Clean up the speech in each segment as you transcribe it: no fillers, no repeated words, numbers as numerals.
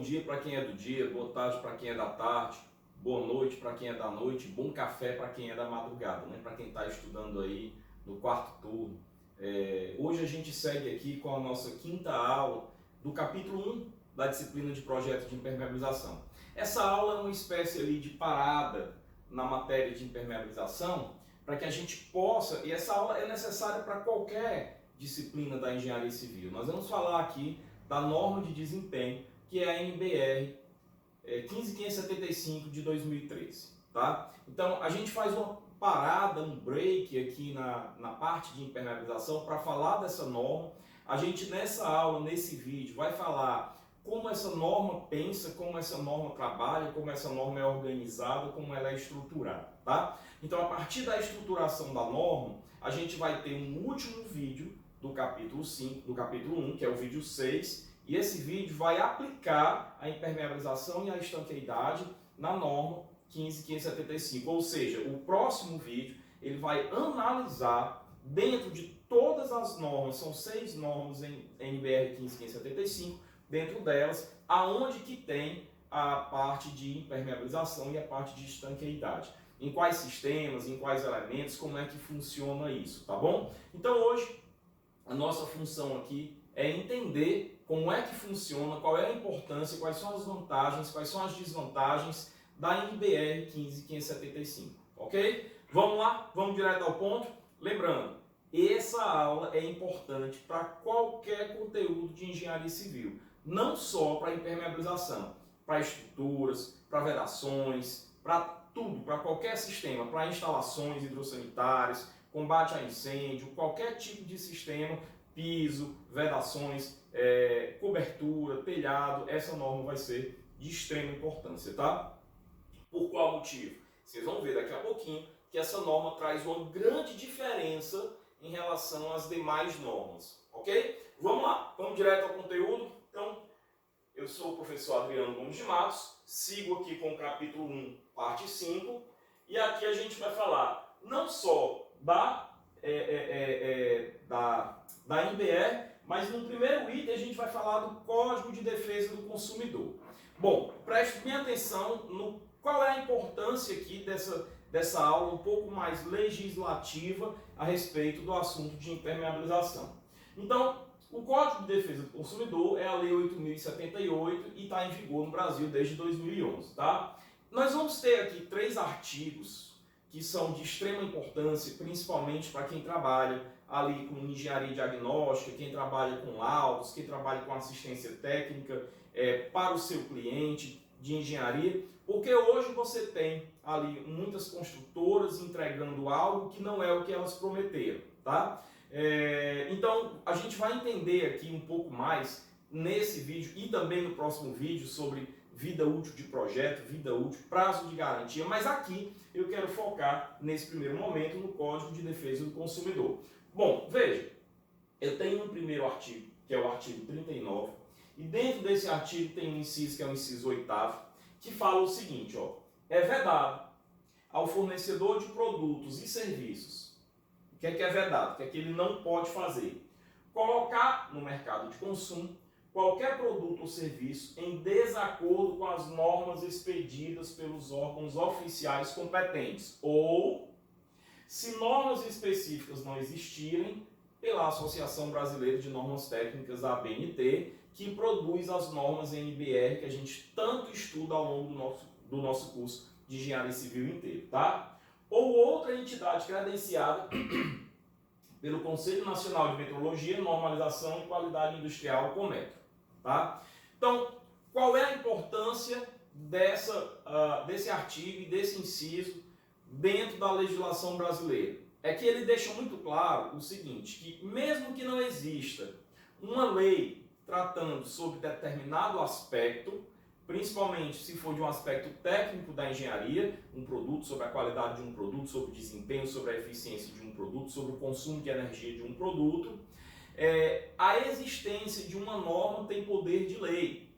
dia para quem é do dia, boa tarde para quem é da tarde, boa noite para quem é da noite, bom café para quem é da madrugada, né? Para quem está estudando aí no quarto turno. Hoje a gente segue aqui com a nossa quinta aula do capítulo 1 da disciplina de projeto de impermeabilização. Essa aula é uma espécie ali de parada na matéria de impermeabilização para que a gente possa, e essa aula é necessária para qualquer disciplina da engenharia civil. Nós vamos falar aqui da norma de desempenho, que é a NBR 15575 de 2013, tá? Então a gente faz uma parada, um break aqui na parte de impermeabilização para falar dessa norma. A gente nessa aula, nesse vídeo, vai falar como essa norma pensa, como essa norma trabalha, como essa norma é organizada, como ela é estruturada, tá? Então a partir da estruturação da norma, a gente vai ter um último vídeo do capítulo 5, do capítulo 1, que é o vídeo 6, e esse vídeo vai aplicar a impermeabilização e a estanqueidade na norma 15575, ou seja, o próximo vídeo ele vai analisar dentro de todas as normas, são 6 normas em NBR 15575, dentro delas, aonde que tem a parte de impermeabilização e a parte de estanqueidade. Em quais sistemas, em quais elementos, como é que funciona isso, tá bom? Então hoje, a nossa função aqui é entender como é que funciona, qual é a importância, quais são as vantagens, quais são as desvantagens da NBR 15575, ok? Vamos lá? Vamos direto ao ponto? Lembrando, essa aula é importante para qualquer conteúdo de engenharia civil, não só para impermeabilização, para estruturas, para vedações, para tudo, para qualquer sistema, para instalações hidrossanitárias, combate a incêndio, qualquer tipo de sistema, piso, vedações, cobertura, telhado, essa norma vai ser de extrema importância, tá? Por qual motivo? Vocês vão ver daqui a pouquinho que essa norma traz uma grande diferença em relação às demais normas, ok? Vamos lá, vamos direto ao conteúdo. Então, eu sou o professor Adriano Gomes de Matos, sigo aqui com o capítulo 1, parte 5, e aqui a gente vai falar não só da NBR, mas no primeiro item a gente vai falar do Código de Defesa do Consumidor. Bom, preste bem atenção no qual é a importância aqui dessa aula um pouco mais legislativa a respeito do assunto de impermeabilização. Então, o Código de Defesa do Consumidor é a Lei 8.078 e está em vigor no Brasil desde 2011, tá? Nós vamos ter aqui 3 artigos que são de extrema importância, principalmente para quem trabalha ali com engenharia diagnóstica, quem trabalha com laudos, quem trabalha com assistência técnica para o seu cliente de engenharia, porque hoje você tem ali muitas construtoras entregando algo que não é o que elas prometeram, tá? Então a gente vai entender aqui um pouco mais nesse vídeo e também no próximo vídeo sobre vida útil de projeto, vida útil, prazo de garantia, mas aqui eu quero focar nesse primeiro momento no Código de Defesa do Consumidor. Bom, veja, eu tenho um primeiro artigo, que é o artigo 39, e dentro desse artigo tem um inciso, que é o inciso 8º, que fala o seguinte, ó, é vedado ao fornecedor de produtos e serviços, o que é vedado, o que é que ele não pode fazer? Colocar no mercado de consumo qualquer produto ou serviço em desacordo com as normas expedidas pelos órgãos oficiais competentes ou, se normas específicas não existirem, pela Associação Brasileira de Normas Técnicas, a ABNT, que produz as normas NBR que a gente tanto estuda ao longo do nosso curso de engenharia civil inteiro, tá? Ou outra entidade credenciada pelo Conselho Nacional de Metrologia, Normalização e Qualidade Industrial, CONMETRO, tá? Então, qual é a importância desse artigo e desse inciso dentro da legislação brasileira? É que ele deixa muito claro o seguinte, que mesmo que não exista uma lei tratando sobre determinado aspecto, principalmente se for de um aspecto técnico da engenharia, um produto, sobre a qualidade de um produto, sobre o desempenho, sobre a eficiência de um produto, sobre o consumo de energia de um produto, a existência de uma norma tem poder de lei.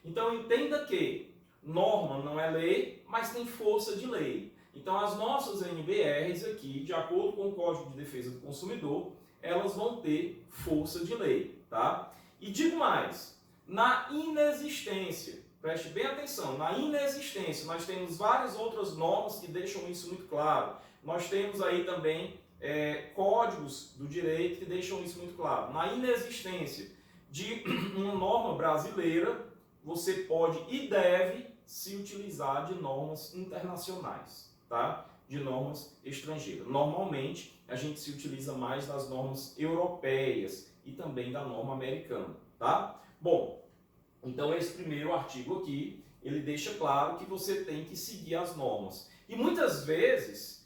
Então entenda que norma não é lei, mas tem força de lei. Então as nossas NBRs aqui, de acordo com o Código de Defesa do Consumidor, elas vão ter força de lei, tá? E digo mais, Na inexistência, preste bem atenção, na inexistência nós temos várias outras normas que deixam isso muito claro. Nós temos aí também códigos do direito que deixam isso muito claro. Na inexistência de uma norma brasileira, você pode e deve se utilizar de normas internacionais, tá? De normas estrangeiras. Normalmente, a gente se utiliza mais das normas europeias e também da norma americana, tá? Bom, então esse primeiro artigo aqui, ele deixa claro que você tem que seguir as normas. E muitas vezes,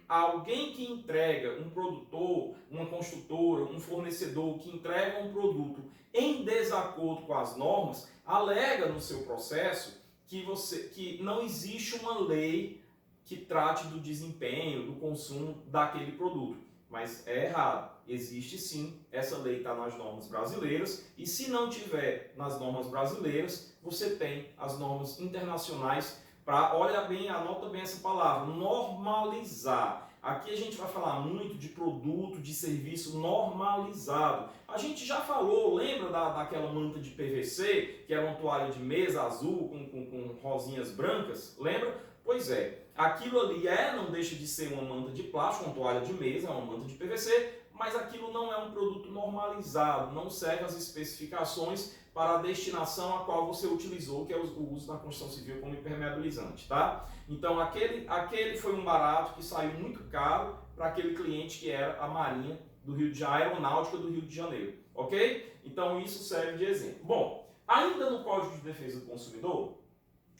alguém que entrega, um produtor, uma construtora, um fornecedor que entrega um produto em desacordo com as normas, alega no seu processo que não existe uma lei que trate do desempenho, do consumo daquele produto. Mas é errado. Existe sim, essa lei está nas normas brasileiras, e se não tiver nas normas brasileiras, você tem as normas internacionais para, olha bem, anota bem essa palavra, normalizar. Aqui a gente vai falar muito de produto, de serviço normalizado. A gente já falou, lembra daquela manta de PVC, que era uma toalha de mesa azul com rosinhas brancas? Lembra? Pois é, aquilo ali não deixa de ser uma manta de plástico, uma toalha de mesa, é uma manta de PVC, mas aquilo não é um produto normalizado, não segue as especificações para a destinação a qual você utilizou, que é o uso na construção civil como impermeabilizante, tá? Então aquele foi um barato que saiu muito caro para aquele cliente que era a Marinha do Rio de Janeiro, a Aeronáutica do Rio de Janeiro, ok? Então isso serve de exemplo. Bom, ainda no Código de Defesa do Consumidor,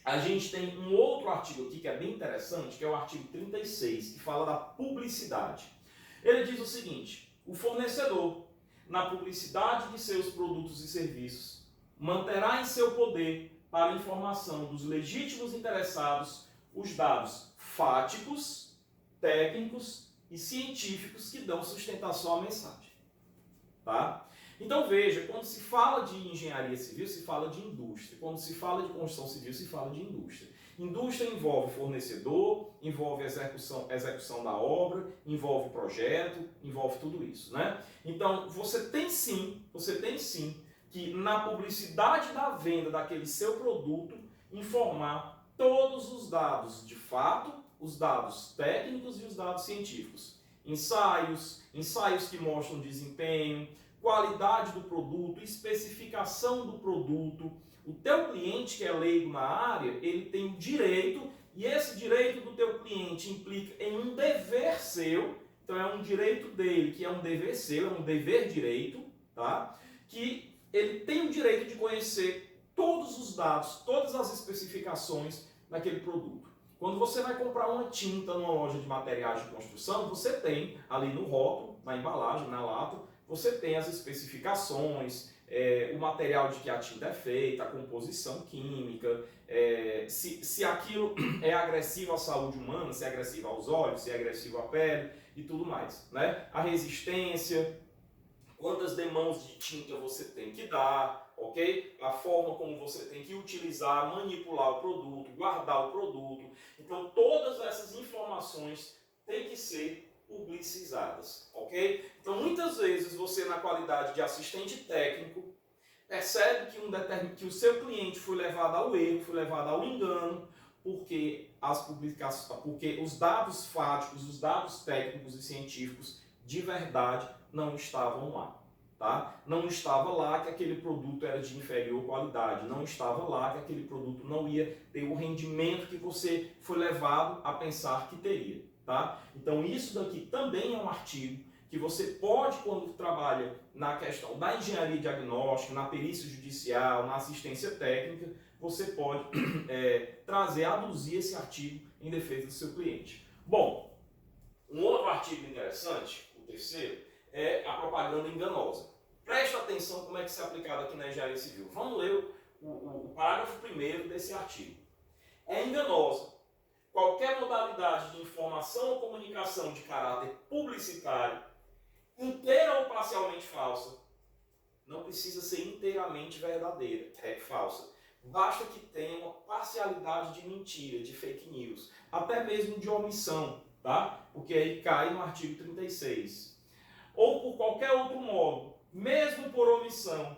a gente tem um outro artigo aqui que é bem interessante, que é o artigo 36, que fala da publicidade. Ele diz o seguinte: o fornecedor, na publicidade de seus produtos e serviços, manterá em seu poder, para informação dos legítimos interessados, os dados fáticos, técnicos e científicos que dão sustentação à mensagem. Tá? Então veja, quando se fala de engenharia civil, se fala de indústria. Quando se fala de construção civil, se fala de indústria. Indústria envolve fornecedor, envolve execução da obra, envolve projeto, envolve tudo isso, né? Então você tem sim que na publicidade da venda daquele seu produto informar todos os dados de fato, os dados técnicos e os dados científicos. Ensaios que mostram desempenho, qualidade do produto, especificação do produto. O teu cliente que é leigo na área, ele tem um direito, e esse direito do teu cliente implica em um dever seu, então é um direito dele, que é um dever seu, é um dever direito, tá? Que ele tem o direito de conhecer todos os dados, todas as especificações daquele produto. Quando você vai comprar uma tinta numa loja de materiais de construção, você tem ali no rótulo, na embalagem, na lata, você tem as especificações, o material de que a tinta é feita, a composição química, se aquilo é agressivo à saúde humana, se é agressivo aos olhos, se é agressivo à pele e tudo mais, né? A resistência, quantas demãos de tinta você tem que dar, ok? A forma como você tem que utilizar, manipular o produto, guardar o produto. Então todas essas informações têm que ser publicizadas, ok? Então muitas vezes você, na qualidade de assistente técnico, percebe que o seu cliente foi levado ao erro, foi levado ao engano, porque porque os dados fáticos, os dados técnicos e científicos de verdade não estavam lá. Tá? Não estava lá que aquele produto era de inferior qualidade, não estava lá que aquele produto não ia ter o rendimento que você foi levado a pensar que teria. Tá? Então isso daqui também é um artigo que você pode, quando trabalha na questão da engenharia diagnóstica, na perícia judicial, na assistência técnica, você pode aduzir esse artigo em defesa do seu cliente. Bom, um outro artigo interessante, o terceiro, é a propaganda enganosa. Preste atenção como é que isso é aplicado aqui na engenharia civil. Vamos ler o parágrafo primeiro desse artigo. É enganosa qualquer modalidade de informação ou comunicação de caráter publicitário, inteira ou parcialmente falsa. Não precisa ser inteiramente verdadeira, falsa. Basta que tenha uma parcialidade de mentira, de fake news, até mesmo de omissão, tá? Porque aí cai no artigo 36. Ou por qualquer outro modo, mesmo por omissão,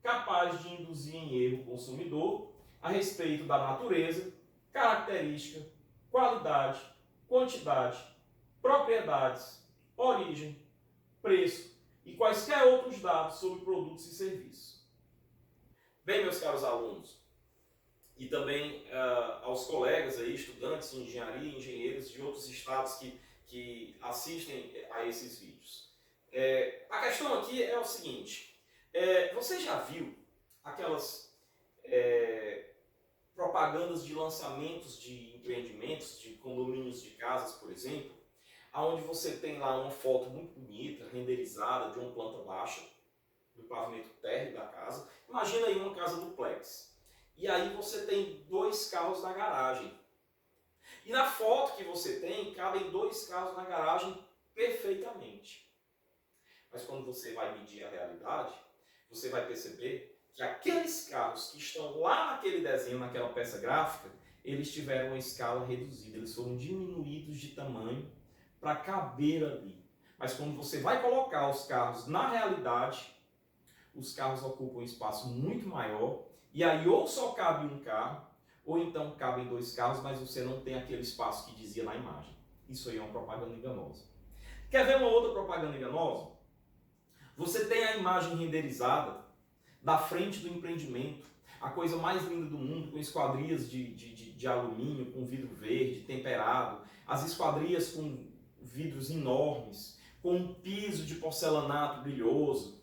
capaz de induzir em erro o consumidor a respeito da natureza, característica, qualidade, quantidade, propriedades, origem, preço e quaisquer outros dados sobre produtos e serviços. Bem, meus caros alunos, e também aos colegas aí, estudantes de engenharia, engenheiros de outros estados que assistem a esses vídeos. A questão aqui é o seguinte, você já viu aquelas propagandas de lançamentos de empreendimentos, de condomínios de casas, por exemplo, onde você tem lá uma foto muito bonita, renderizada, de uma planta baixa, do pavimento térreo da casa. Imagina aí uma casa duplex. E aí você tem 2 carros na garagem. E na foto que você tem, cabem 2 carros na garagem perfeitamente. Mas quando você vai medir a realidade, você vai perceber que aqueles carros que estão lá naquele desenho, naquela peça gráfica, eles tiveram uma escala reduzida, eles foram diminuídos de tamanho para caber ali. Mas quando você vai colocar os carros na realidade, os carros ocupam um espaço muito maior, e aí ou só cabe um carro, ou então cabem 2 carros, mas você não tem aquele espaço que dizia na imagem. Isso aí é uma propaganda enganosa. Quer ver uma outra propaganda enganosa? Você tem a imagem renderizada da frente do empreendimento, a coisa mais linda do mundo, com esquadrias de alumínio, com vidro verde, temperado, as esquadrias com vidros enormes, com um piso de porcelanato brilhoso,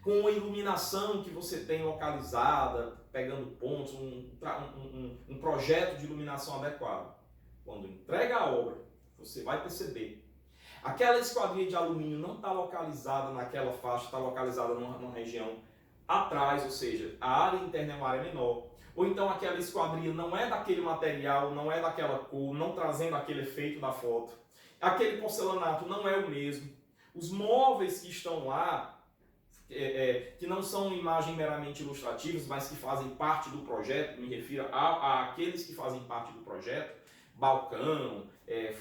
com uma iluminação que você tem localizada, pegando pontos, um projeto de iluminação adequado. Quando entrega a obra, você vai perceber aquela esquadria de alumínio não está localizada naquela faixa, está localizada numa região atrás, ou seja, a área interna é uma área menor. Ou então aquela esquadria não é daquele material, não é daquela cor, não trazendo aquele efeito da foto. Aquele porcelanato não é o mesmo. Os móveis que estão lá, que não são imagem meramente ilustrativas, mas que fazem parte do projeto, me refiro àqueles que fazem parte do projeto, balcão,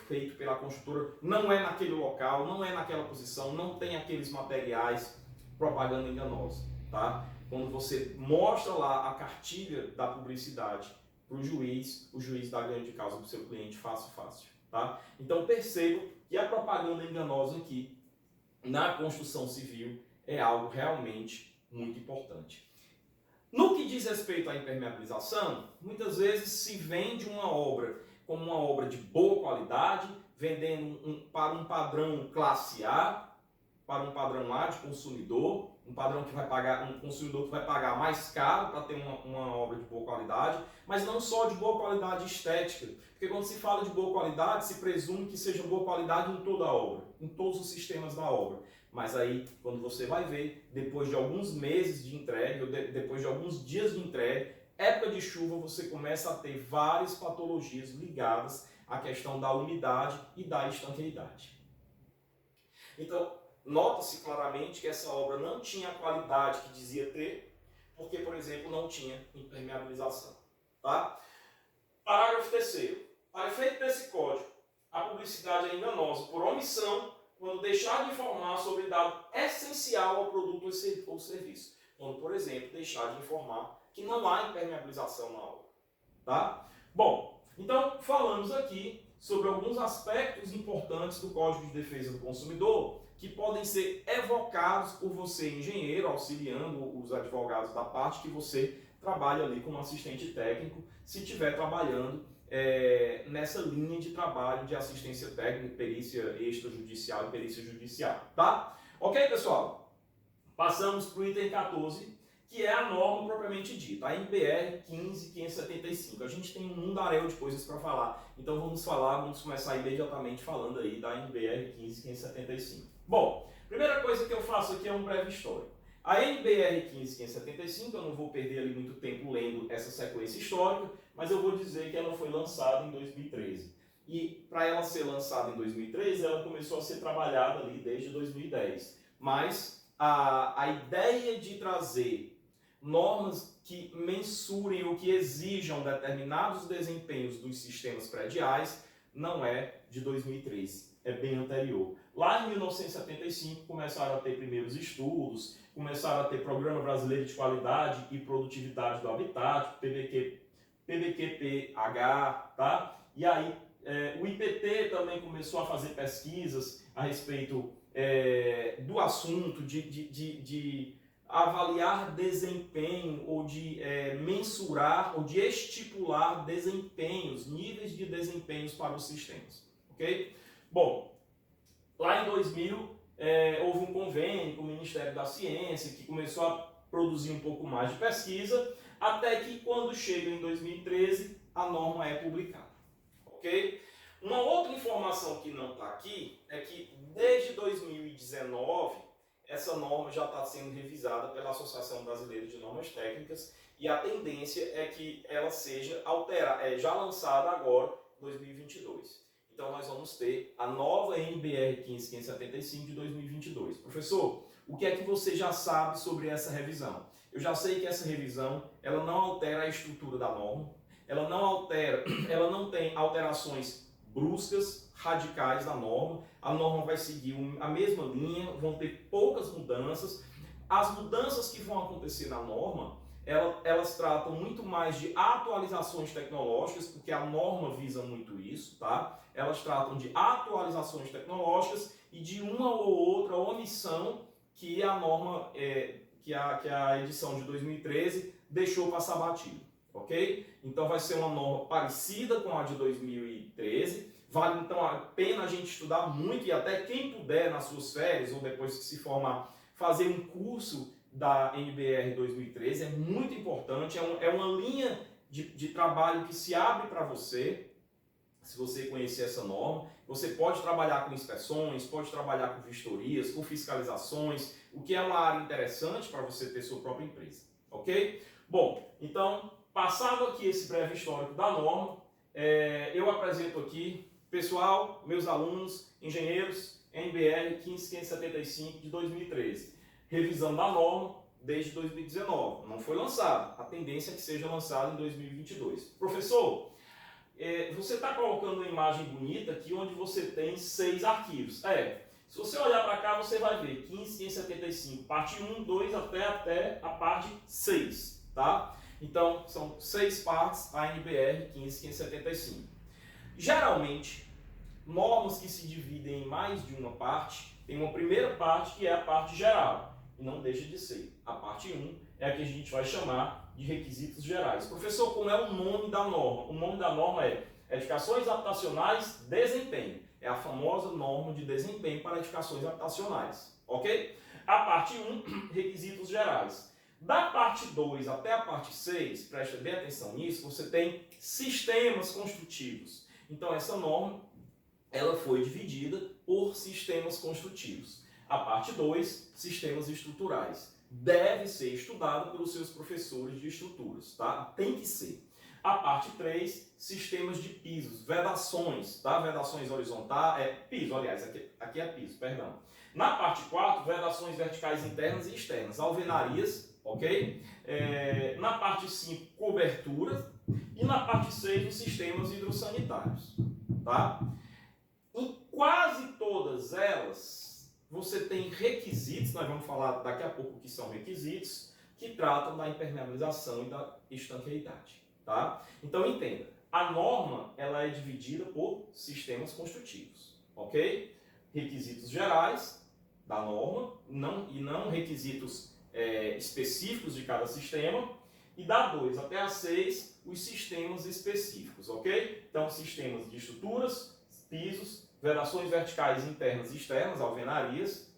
feito pela construtora, não é naquele local, não é naquela posição, não tem aqueles materiais, propaganda enganosa, tá? Quando você mostra lá a cartilha da publicidade para o juiz dá ganho de causa para o seu cliente fácil. Tá? Então perceba que a propaganda enganosa aqui, na construção civil, é algo realmente muito importante. No que diz respeito à impermeabilização, muitas vezes se vende uma obra como uma obra de boa qualidade, vendendo para um padrão classe A, para um padrão A de consumidor, um padrão que vai pagar, um consumidor que vai pagar mais caro para ter uma obra de boa qualidade, mas não só de boa qualidade estética, porque quando se fala de boa qualidade, se presume que seja boa qualidade em toda a obra, em todos os sistemas da obra. Mas aí, quando você vai ver, depois de alguns meses de entrega, ou depois de alguns dias de entrega, época de chuva, você começa a ter várias patologias ligadas à questão da umidade e da estanqueidade. Então, nota-se claramente que essa obra não tinha a qualidade que dizia ter, porque, por exemplo, não tinha impermeabilização. Tá? Parágrafo 3º. Para efeito desse código, a publicidade é enganosa por omissão quando deixar de informar sobre dado essencial ao produto ou serviço. Quando, por exemplo, deixar de informar que não há impermeabilização na obra. Tá? Bom, então falamos aqui sobre alguns aspectos importantes do Código de Defesa do Consumidor que podem ser evocados por você, engenheiro, auxiliando os advogados da parte que você trabalha ali como assistente técnico, se estiver trabalhando nessa linha de trabalho de assistência técnica, perícia extrajudicial e perícia judicial, tá? Ok, pessoal? Passamos para o item 14, que é a norma propriamente dita, a NBR 15575. A gente tem um mundaréu de coisas para falar, então vamos começar imediatamente falando aí da NBR 15575. Bom, primeira coisa que eu faço aqui é um breve histórico. A NBR 15575, eu não vou perder ali muito tempo lendo essa sequência histórica, mas eu vou dizer que ela foi lançada em 2013. E para ela ser lançada em 2013, ela começou a ser trabalhada ali desde 2010. Mas a ideia de trazer normas que mensurem ou que exijam determinados desempenhos dos sistemas prediais não é de 2013, é bem anterior. Lá em 1975 começaram a ter primeiros estudos, começaram a ter Programa Brasileiro de Qualidade e Produtividade do Habitat, PBQP-H, tá? E aí o IPT também começou a fazer pesquisas a respeito do assunto, de avaliar desempenho ou de mensurar ou de estipular desempenhos, níveis de desempenhos para os sistemas, ok? Bom, lá em 2000 houve um convênio com o Ministério da Ciência que começou a produzir um pouco mais de pesquisa, até que quando chega em 2013 a norma é publicada, ok? Uma outra informação que não está aqui é que desde 2019 essa norma já está sendo revisada pela Associação Brasileira de Normas Técnicas e a tendência é que ela seja já lançada agora, 2022. Então nós vamos ter a nova NBR 15575 de 2022. Professor, o que é que você já sabe sobre essa revisão? Eu já sei que essa revisão ela não altera a estrutura da norma, ela não tem alterações bruscas, radicais da norma. A norma vai seguir a mesma linha, vão ter poucas mudanças. As mudanças que vão acontecer na norma, elas tratam muito mais de atualizações tecnológicas, porque a norma visa muito isso, tá? Elas tratam de atualizações tecnológicas e de uma ou outra omissão que a norma, que a edição de 2013 deixou passar batido, ok? Então vai ser uma norma parecida com a de 2013, vale então a pena a gente estudar muito e até quem puder nas suas férias ou depois que se formar, fazer um curso da NBR 2013, é muito importante, é uma linha de trabalho que se abre para você, se você conhecer essa norma. Você pode trabalhar com inspeções, pode trabalhar com vistorias, com fiscalizações, o que é uma área interessante para você ter sua própria empresa, ok? Bom, então, passado aqui esse breve histórico da norma, eu apresento aqui, pessoal, meus alunos, engenheiros, NBR 15575 de 2013. Revisão da norma desde 2019. Não foi lançado. A tendência é que seja lançado em 2022. Professor, você está colocando uma imagem bonita aqui onde você tem 6 arquivos. Se você olhar para cá, você vai ver 15575, parte 1, 2 até a parte 6, tá? Então, são 6 partes a NBR 15575. Geralmente, normas que se dividem em mais de uma parte, tem uma primeira parte que é a parte geral, e não deixa de ser. A parte 1 é a que a gente vai chamar de requisitos gerais. Professor, como é o nome da norma? O nome da norma é Edificações Habitacionais Desempenho. É a famosa norma de desempenho para edificações habitacionais, ok? A parte 1, requisitos gerais. Da parte 2 até a parte 6, preste bem atenção nisso, você tem sistemas construtivos. Então essa norma ela foi dividida por sistemas construtivos. A parte 2, sistemas estruturais. Deve ser estudado pelos seus professores de estruturas, tá? Tem que ser. A parte 3, sistemas de pisos, vedações, tá? Vedações horizontais, piso, aliás, aqui é piso, perdão. Na parte 4, vedações verticais internas e externas, alvenarias, ok? Na parte 5, coberturas. E na parte 6, os sistemas hidrossanitários, tá? Em quase todas elas, você tem requisitos, nós vamos falar daqui a pouco o que são requisitos, que tratam da impermeabilização e da estanqueidade, tá? Então entenda, a norma ela é dividida por sistemas construtivos, ok? Requisitos gerais da norma, e não requisitos específicos de cada sistema, e da 2 até a 6, os sistemas específicos, ok? Então sistemas de estruturas, pisos, vedações verticais internas e externas, alvenarias,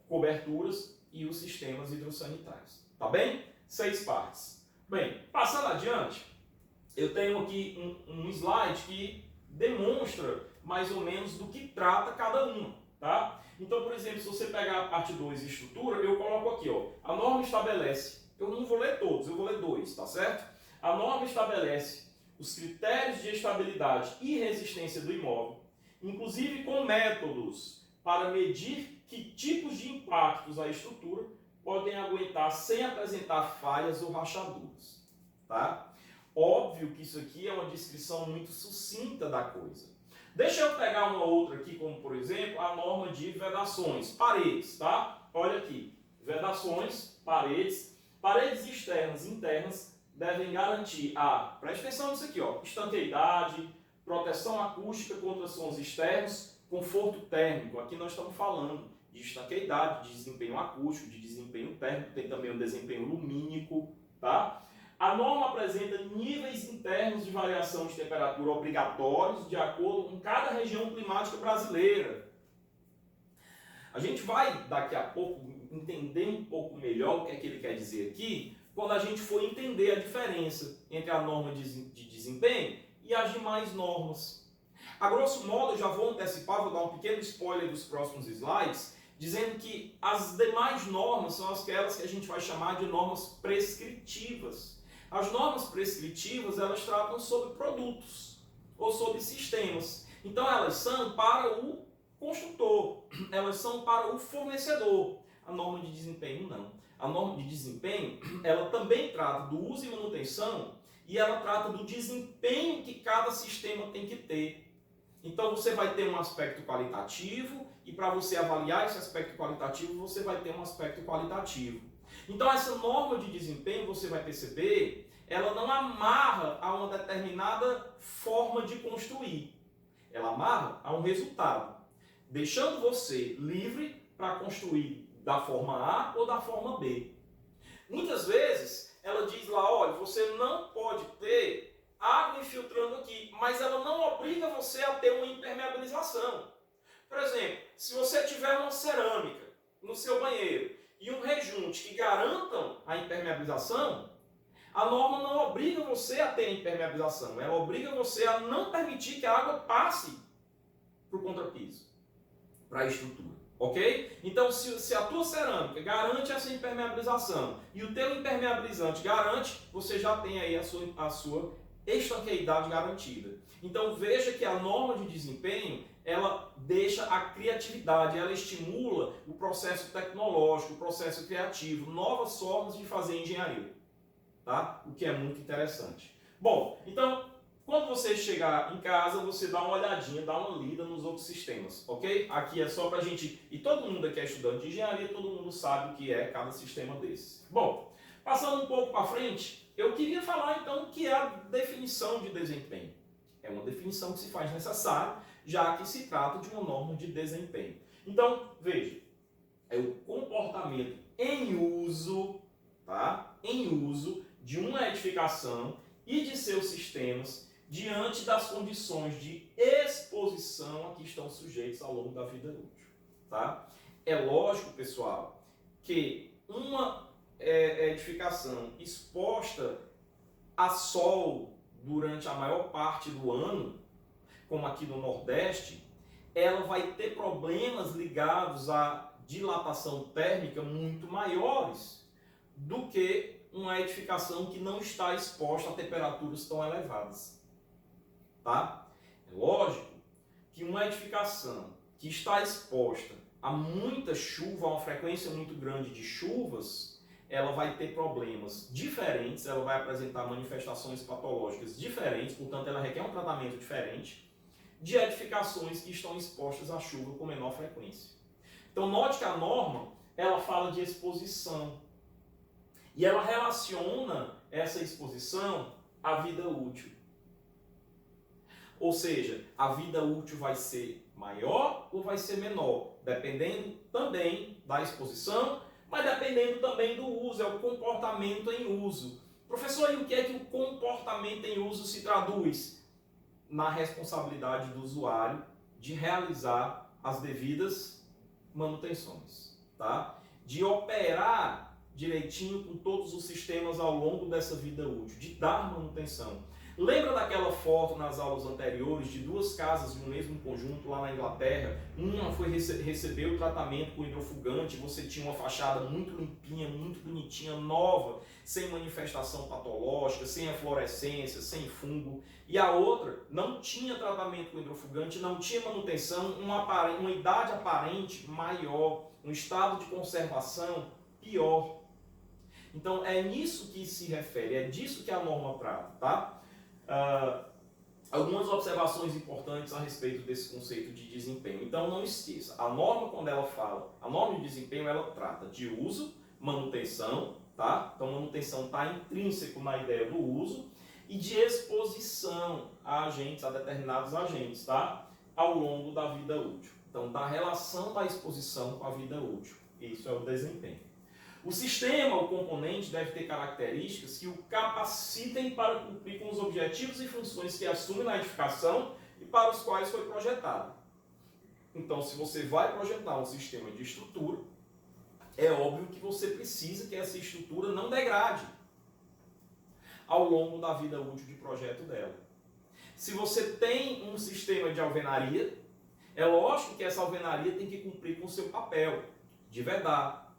coberturas e os sistemas hidrossanitários. Tá bem? 6 partes. Bem, passando adiante, eu tenho aqui um slide que demonstra mais ou menos do que trata cada uma, tá? Então, por exemplo, se você pegar a parte 2, estrutura, eu coloco aqui, ó, a norma estabelece, eu não vou ler todos, eu vou ler 2, tá certo? A norma estabelece os critérios de estabilidade e resistência do imóvel, inclusive com métodos para medir que tipos de impactos a estrutura podem aguentar sem apresentar falhas ou rachaduras, tá? Óbvio que isso aqui é uma descrição muito sucinta da coisa. Deixa eu pegar uma outra aqui, como por exemplo, a norma de vedações, paredes, tá? Olha aqui, vedações, paredes externas e internas devem garantir preste atenção nisso aqui, ó, estanqueidade, proteção acústica contra sons externos, conforto térmico. Aqui nós estamos falando de estanqueidade, de desempenho acústico, de desempenho térmico, tem também o desempenho lumínico, tá? A norma apresenta níveis internos de variação de temperatura obrigatórios de acordo com cada região climática brasileira. A gente vai, daqui a pouco, entender um pouco melhor o que é que ele quer dizer aqui, quando a gente for entender a diferença entre a norma de desempenho e as demais normas. A grosso modo, eu já vou antecipar, vou dar um pequeno spoiler dos próximos slides, dizendo que as demais normas são aquelas que a gente vai chamar de normas prescritivas. As normas prescritivas, elas tratam sobre produtos ou sobre sistemas. Então, elas são para o construtor, elas são para o fornecedor. A norma de desempenho, não. A norma de desempenho, ela também trata do uso e manutenção e ela trata do desempenho que cada sistema tem que ter. Então, você vai ter um aspecto qualitativo e para você avaliar esse aspecto qualitativo, você vai ter um aspecto qualitativo. Então, essa norma de desempenho, você vai perceber, ela não amarra a uma determinada forma de construir. Ela amarra a um resultado, deixando você livre para construir da forma A ou da forma B. Muitas vezes, ela diz lá, olha, você não pode ter água infiltrando aqui, mas ela não obriga você a ter uma impermeabilização. Por exemplo, se você tiver uma cerâmica no seu banheiro e um rejunte que garantam a impermeabilização, a norma não obriga você a ter a impermeabilização, ela obriga você a não permitir que a água passe para o contrapiso, para a estrutura. Ok? Então, se a tua cerâmica garante essa impermeabilização e o teu impermeabilizante garante, você já tem aí a sua estanqueidade garantida. Então, veja que a norma de desempenho, ela deixa a criatividade, ela estimula o processo tecnológico, o processo criativo, novas formas de fazer engenharia. Tá? O que é muito interessante. Bom, então, quando você chegar em casa, você dá uma olhadinha, dá uma lida nos outros sistemas, ok? Aqui é só pra gente, e todo mundo aqui é estudante de engenharia, todo mundo sabe o que é cada sistema desses. Bom, passando um pouco para frente, eu queria falar então o que é a definição de desempenho. É uma definição que se faz necessária, já que se trata de uma norma de desempenho. Então, veja, é o comportamento em uso, tá? Em uso de uma edificação e de seus sistemas diante das condições de exposição a que estão sujeitos ao longo da vida útil. Tá? É lógico, pessoal, que uma edificação exposta a sol durante a maior parte do ano, como aqui no Nordeste, ela vai ter problemas ligados à dilatação térmica muito maiores do que uma edificação que não está exposta a temperaturas tão elevadas. Tá? É lógico que uma edificação que está exposta a muita chuva, a uma frequência muito grande de chuvas, ela vai ter problemas diferentes, ela vai apresentar manifestações patológicas diferentes, portanto ela requer um tratamento diferente de edificações que estão expostas à chuva com menor frequência. Então note que a norma, ela fala de exposição e ela relaciona essa exposição à vida útil. Ou seja, a vida útil vai ser maior ou vai ser menor, dependendo também da exposição, mas dependendo também do uso, é o comportamento em uso. Professor, e o que é que o comportamento em uso se traduz? Na responsabilidade do usuário de realizar as devidas manutenções, tá? De operar direitinho com todos os sistemas ao longo dessa vida útil, de dar manutenção. Lembra daquela foto nas aulas anteriores de duas casas de um mesmo conjunto lá na Inglaterra? Uma recebeu o tratamento com hidrofugante, você tinha uma fachada muito limpinha, muito bonitinha, nova, sem manifestação patológica, sem eflorescência, sem fungo. E a outra não tinha tratamento com hidrofugante, não tinha manutenção, uma idade aparente maior, um estado de conservação pior. Então é nisso que se refere, é disso que a norma trata, tá? Algumas observações importantes a respeito desse conceito de desempenho. Então não esqueça, a norma quando ela fala, a norma de desempenho ela trata de uso, manutenção, tá? Então manutenção está intrínseco na ideia do uso, e de exposição a agentes, a determinados agentes, tá? Ao longo da vida útil. Então, da relação da exposição com a vida útil. Isso é o desempenho. O sistema, o componente, deve ter características que o capacitem para cumprir com os objetivos e funções que assume na edificação e para os quais foi projetado. Então, se você vai projetar um sistema de estrutura, é óbvio que você precisa que essa estrutura não degrade ao longo da vida útil de projeto dela. Se você tem um sistema de alvenaria, é lógico que essa alvenaria tem que cumprir com o seu papel de vedar,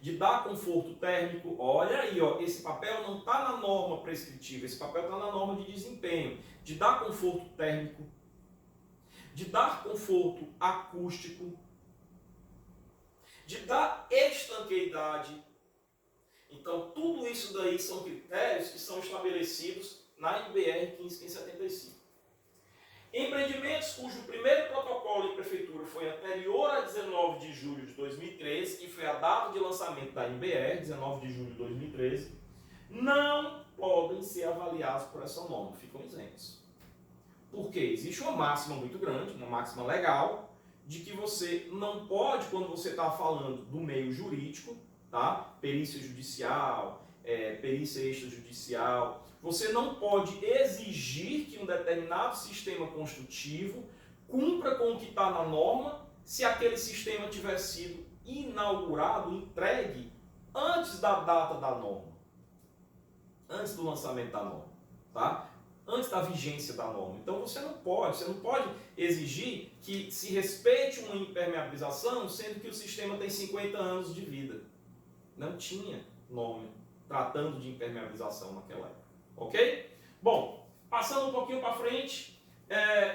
de dar conforto térmico. Olha aí, ó, esse papel não está na norma prescritiva, esse papel está na norma de desempenho, de dar conforto térmico, de dar conforto acústico, de dar estanqueidade. Então, tudo isso daí são critérios que são estabelecidos na NBR 15575. Empreendimentos cujo primeiro protocolo em prefeitura foi anterior a 19 de julho de 2013, que foi a data de lançamento da NBR, 19 de julho de 2013, não podem ser avaliados por essa norma, ficam isentos. Porque existe uma máxima muito grande, uma máxima legal, de que você não pode, quando você está falando do meio jurídico, tá? Perícia judicial, perícia extrajudicial, você não pode exigir que um determinado sistema construtivo cumpra com o que está na norma se aquele sistema tiver sido inaugurado, entregue antes da data da norma, antes do lançamento da norma, tá? Antes da vigência da norma. Então você não pode exigir que se respeite uma impermeabilização, sendo que o sistema tem 50 anos de vida. Não tinha norma tratando de impermeabilização naquela época. Ok? Bom, passando um pouquinho para frente,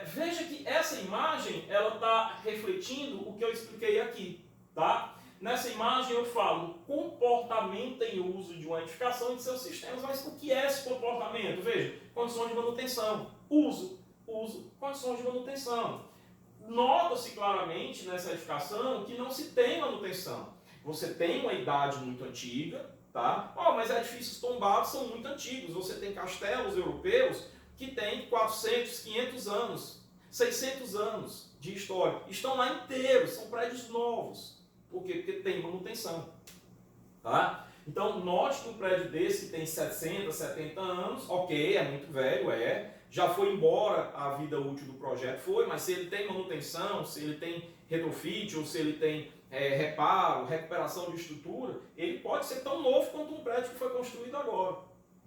veja que essa imagem ela está refletindo o que eu expliquei aqui. Tá? Nessa imagem eu falo comportamento em uso de uma edificação e de seus sistemas, mas o que é esse comportamento? Veja, condições de manutenção, uso, condições de manutenção. Nota-se claramente nessa edificação que não se tem manutenção. Você tem uma idade muito antiga, tá? Mas edifícios tombados são muito antigos. Você tem castelos europeus que têm 400, 500 anos, 600 anos de história. Estão lá inteiros, são prédios novos. Por quê? Porque tem manutenção. Tá? Então, note que um prédio desse que tem 60, 70 anos, ok, é muito velho, já foi embora a vida útil do projeto, mas se ele tem manutenção, se ele tem retrofit, ou se ele tem reparo, recuperação de estrutura, ele pode ser tão novo quanto um prédio que foi construído agora.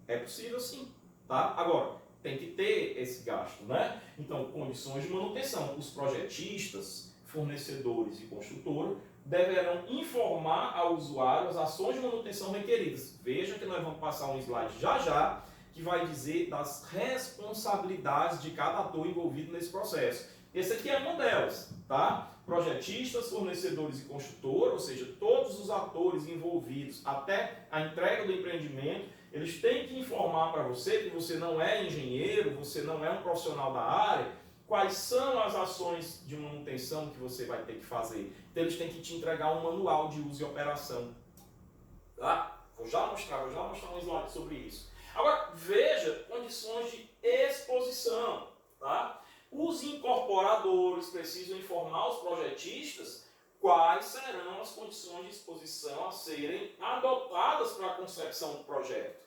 É possível sim. Tá? Agora, tem que ter esse gasto, né? Então, condições de manutenção. Os projetistas, fornecedores e construtora deverão informar ao usuário as ações de manutenção requeridas. Veja que nós vamos passar um slide já, que vai dizer das responsabilidades de cada ator envolvido nesse processo. Esse aqui é uma delas, tá? Projetistas, fornecedores e construtor, ou seja, todos os atores envolvidos até a entrega do empreendimento, eles têm que informar para você que você não é engenheiro, você não é um profissional da área, quais são as ações de manutenção que você vai ter que fazer. Então eles têm que te entregar um manual de uso e operação. Tá? Vou já mostrar um slide sobre isso. Agora, veja condições de exposição. Tá? Os incorporadores precisam informar os projetistas quais serão as condições de exposição a serem adotadas para a concepção do projeto.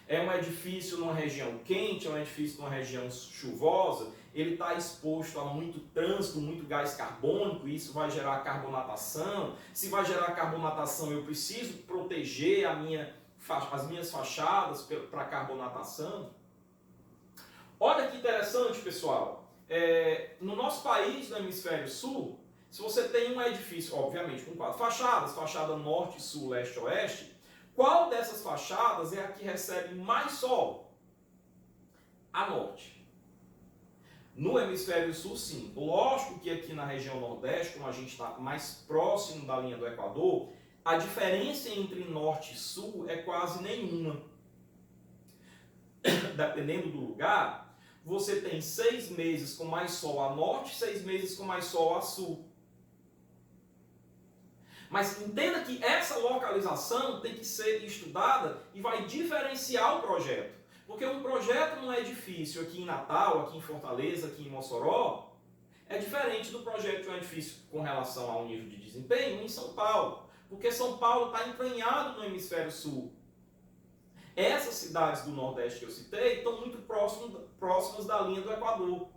É um edifício numa região quente, é um edifício numa região chuvosa, ele está exposto a muito trânsito, muito gás carbônico, e isso vai gerar carbonatação. Se vai gerar carbonatação, eu preciso proteger as minhas fachadas para carbonatação. Olha que interessante, pessoal. No nosso país, no hemisfério sul, se você tem um edifício, obviamente, com 4 fachadas, fachada norte, sul, leste, oeste, qual dessas fachadas é a que recebe mais sol? A norte. No hemisfério sul, sim. Lógico que aqui na região nordeste, como a gente está mais próximo da linha do Equador, a diferença entre norte e sul é quase nenhuma. Dependendo do lugar, você tem 6 meses com mais sol a norte, 6 meses com mais sol a sul. Mas entenda que essa localização tem que ser estudada e vai diferenciar o projeto. Porque um projeto num edifício aqui em Natal, aqui em Fortaleza, aqui em Mossoró, é diferente do projeto de um edifício com relação ao nível de desempenho em São Paulo. Porque São Paulo está entranhado no hemisfério sul. Essas cidades do Nordeste que eu citei estão muito próximas da linha do Equador.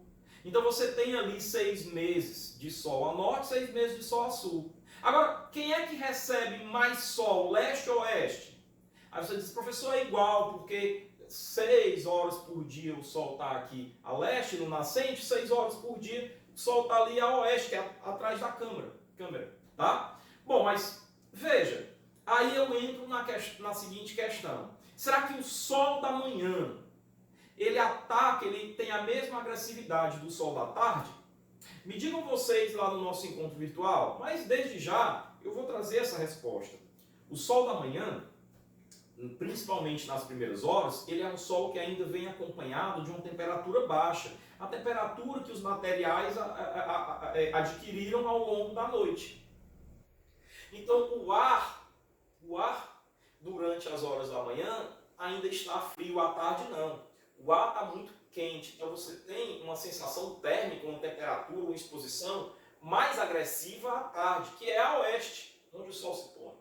Então você tem ali 6 meses de sol a norte, 6 meses de sol a sul. Agora, quem é que recebe mais sol, leste ou oeste? Aí você diz, professor, é igual, porque 6 horas por dia o sol está aqui a leste, no nascente, 6 horas por dia o sol está ali a oeste, que é atrás da câmera. Tá? Bom, mas veja, aí eu entro na seguinte questão. Será que o sol da manhã, ele tem a mesma agressividade do sol da tarde? Me digam vocês lá no nosso encontro virtual, mas desde já eu vou trazer essa resposta. O sol da manhã, principalmente nas primeiras horas, ele é um sol que ainda vem acompanhado de uma temperatura baixa. A temperatura que os materiais adquiriram ao longo da noite. Então o ar durante as horas da manhã ainda está frio, à tarde não. O ar está muito quente, então você tem uma sensação térmica, uma temperatura, uma exposição mais agressiva à tarde, que é a oeste, onde o sol se põe.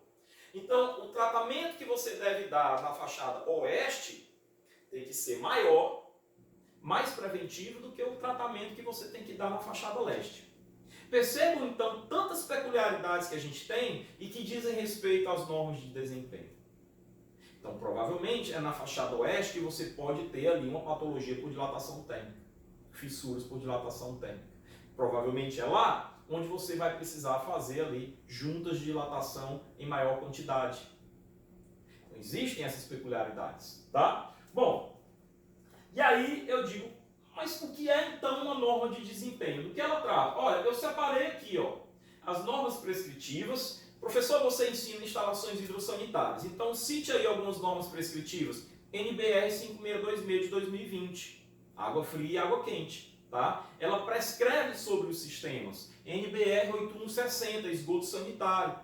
Então, o tratamento que você deve dar na fachada oeste tem que ser maior, mais preventivo do que o tratamento que você tem que dar na fachada leste. Percebam, então, tantas peculiaridades que a gente tem e que dizem respeito às normas de desempenho. Então, provavelmente, é na fachada oeste que você pode ter ali uma patologia por dilatação térmica, fissuras por dilatação térmica. Provavelmente é lá onde você vai precisar fazer ali juntas de dilatação em maior quantidade. Então, existem essas peculiaridades, tá? Bom, e aí eu digo, mas o que é então uma norma de desempenho? Do que ela trata? Olha, eu separei aqui, ó, as normas prescritivas. Professor, você ensina instalações hidrossanitárias. Então, cite aí algumas normas prescritivas. NBR 5626 de 2020. Água fria e água quente. Tá? Ela prescreve sobre os sistemas. NBR 8160, esgoto sanitário.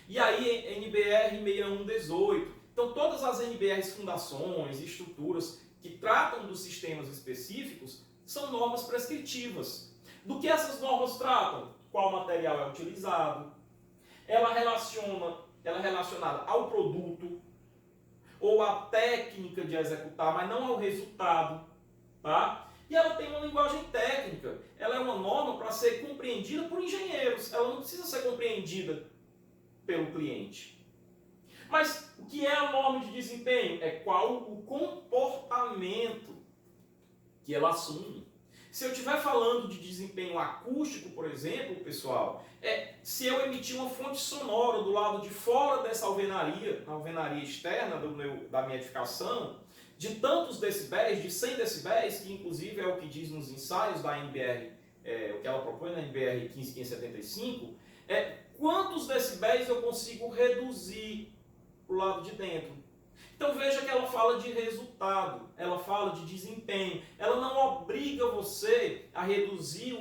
E aí, NBR 6118. Então, todas as NBRs, fundações, estruturas que tratam dos sistemas específicos são normas prescritivas. Do que essas normas tratam? Qual material é utilizado? Ela é relacionada ao produto ou à técnica de executar, mas não ao resultado, tá? E ela tem uma linguagem técnica. Ela é uma norma para ser compreendida por engenheiros. Ela não precisa ser compreendida pelo cliente. Mas o que é a norma de desempenho? É qual o comportamento que ela assume. Se eu estiver falando de desempenho acústico, por exemplo, pessoal, se eu emitir uma fonte sonora do lado de fora dessa alvenaria, na alvenaria externa da minha edificação, de tantos decibéis, de 100 decibéis, que inclusive é o que diz nos ensaios da NBR, o que ela propõe na NBR 15575, quantos decibéis eu consigo reduzir para o lado de dentro. Então veja que ela fala de resultado, ela fala de desempenho, ela não obriga você a reduzir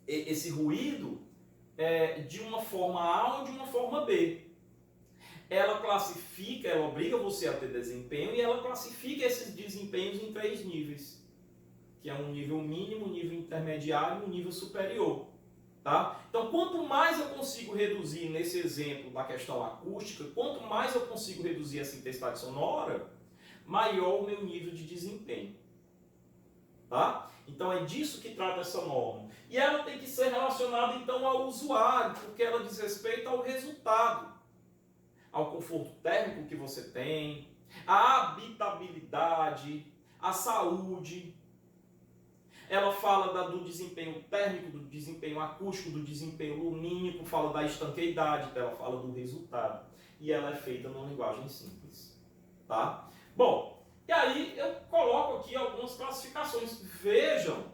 esse ruído de uma forma A ou de uma forma B. Ela classifica, ela obriga você a ter desempenho e ela classifica esses desempenhos em 3 níveis, que é um nível mínimo, um nível intermediário e um nível superior. Tá? Então, quanto mais eu consigo reduzir, nesse exemplo da questão acústica, quanto mais eu consigo reduzir essa intensidade sonora, maior o meu nível de desempenho. Tá? Então, é disso que trata essa norma. E ela tem que ser relacionada, então, ao usuário, porque ela diz respeito ao resultado, ao conforto térmico que você tem, à habitabilidade, à saúde. Ela fala do desempenho térmico, do desempenho acústico, do desempenho lumínico, fala da estanqueidade, ela fala do resultado. E ela é feita numa linguagem simples. Tá? Bom, e aí eu coloco aqui algumas classificações. Vejam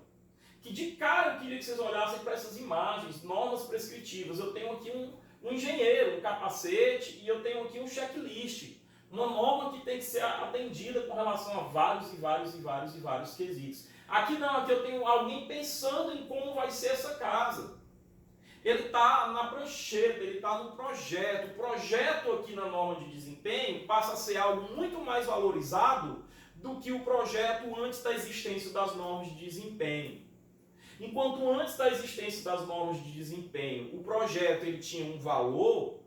que de cara eu queria que vocês olhassem para essas imagens, normas prescritivas. Eu tenho aqui um engenheiro, um capacete, e eu tenho aqui um checklist. Uma norma que tem que ser atendida com relação a vários quesitos. Aqui não, aqui eu tenho alguém pensando em como vai ser essa casa. ele está na prancheta, ele está no projeto. O projeto aqui na norma de desempenho passa a ser algo muito mais valorizado do que o projeto antes da existência das normas de desempenho. Enquanto antes da existência das normas de desempenho, o projeto ele tinha um valor,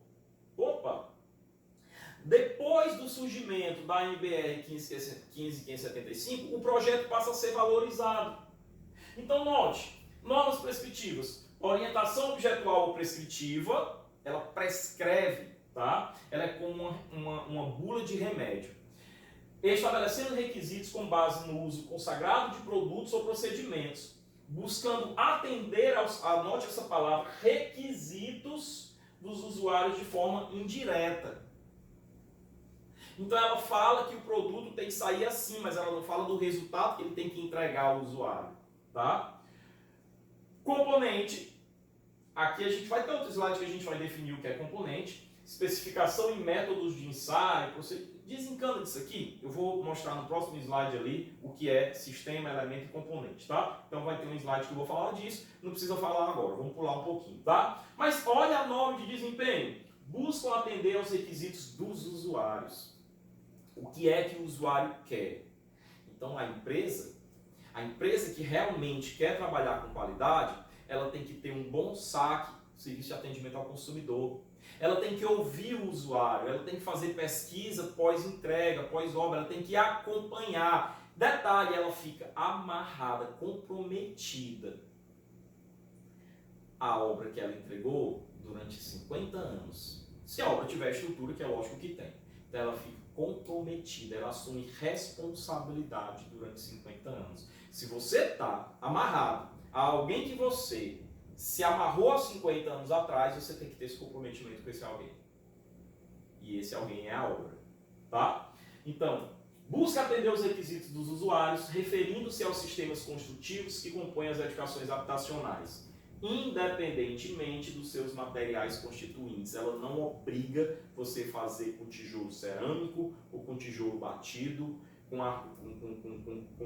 depois do surgimento da NBR 15575, o projeto passa a ser valorizado. Então note, normas prescritivas, orientação objetual ou prescritiva, ela prescreve, tá? Ela é como uma bula de remédio. Estabelecendo requisitos com base no uso consagrado de produtos ou procedimentos, buscando atender anote essa palavra, requisitos dos usuários de forma indireta. Então ela fala que o produto tem que sair assim, mas ela não fala do resultado que ele tem que entregar ao usuário, tá? Componente, aqui a gente vai ter outro slide que a gente vai definir o que é componente, especificação e métodos de ensaio, desencana disso aqui, eu vou mostrar no próximo slide ali o que é sistema, elemento e componente, tá? Então vai ter um slide que eu vou falar disso, não precisa falar agora, vamos pular um pouquinho, tá? Mas olha a norma de desempenho, buscam atender aos requisitos dos usuários. O que é que o usuário quer? Então a empresa que realmente quer trabalhar com qualidade, ela tem que ter um bom saque, serviço de atendimento ao consumidor. Ela tem que ouvir o usuário, ela tem que fazer pesquisa pós-entrega, pós-obra, ela tem que acompanhar. Detalhe, ela fica amarrada, comprometida à obra que ela entregou durante 50 anos. Se a obra tiver estrutura, que é lógico que tem. Então ela fica comprometida, ela assume responsabilidade durante 50 anos. Se você está amarrado a alguém que você se amarrou há 50 anos atrás, você tem que ter esse comprometimento com esse alguém. E esse alguém é a obra, tá? Então, busca atender os requisitos dos usuários, referindo-se aos sistemas construtivos que compõem as edificações habitacionais, independentemente dos seus materiais constituintes. Ela não obriga você a fazer com tijolo cerâmico ou com tijolo batido, com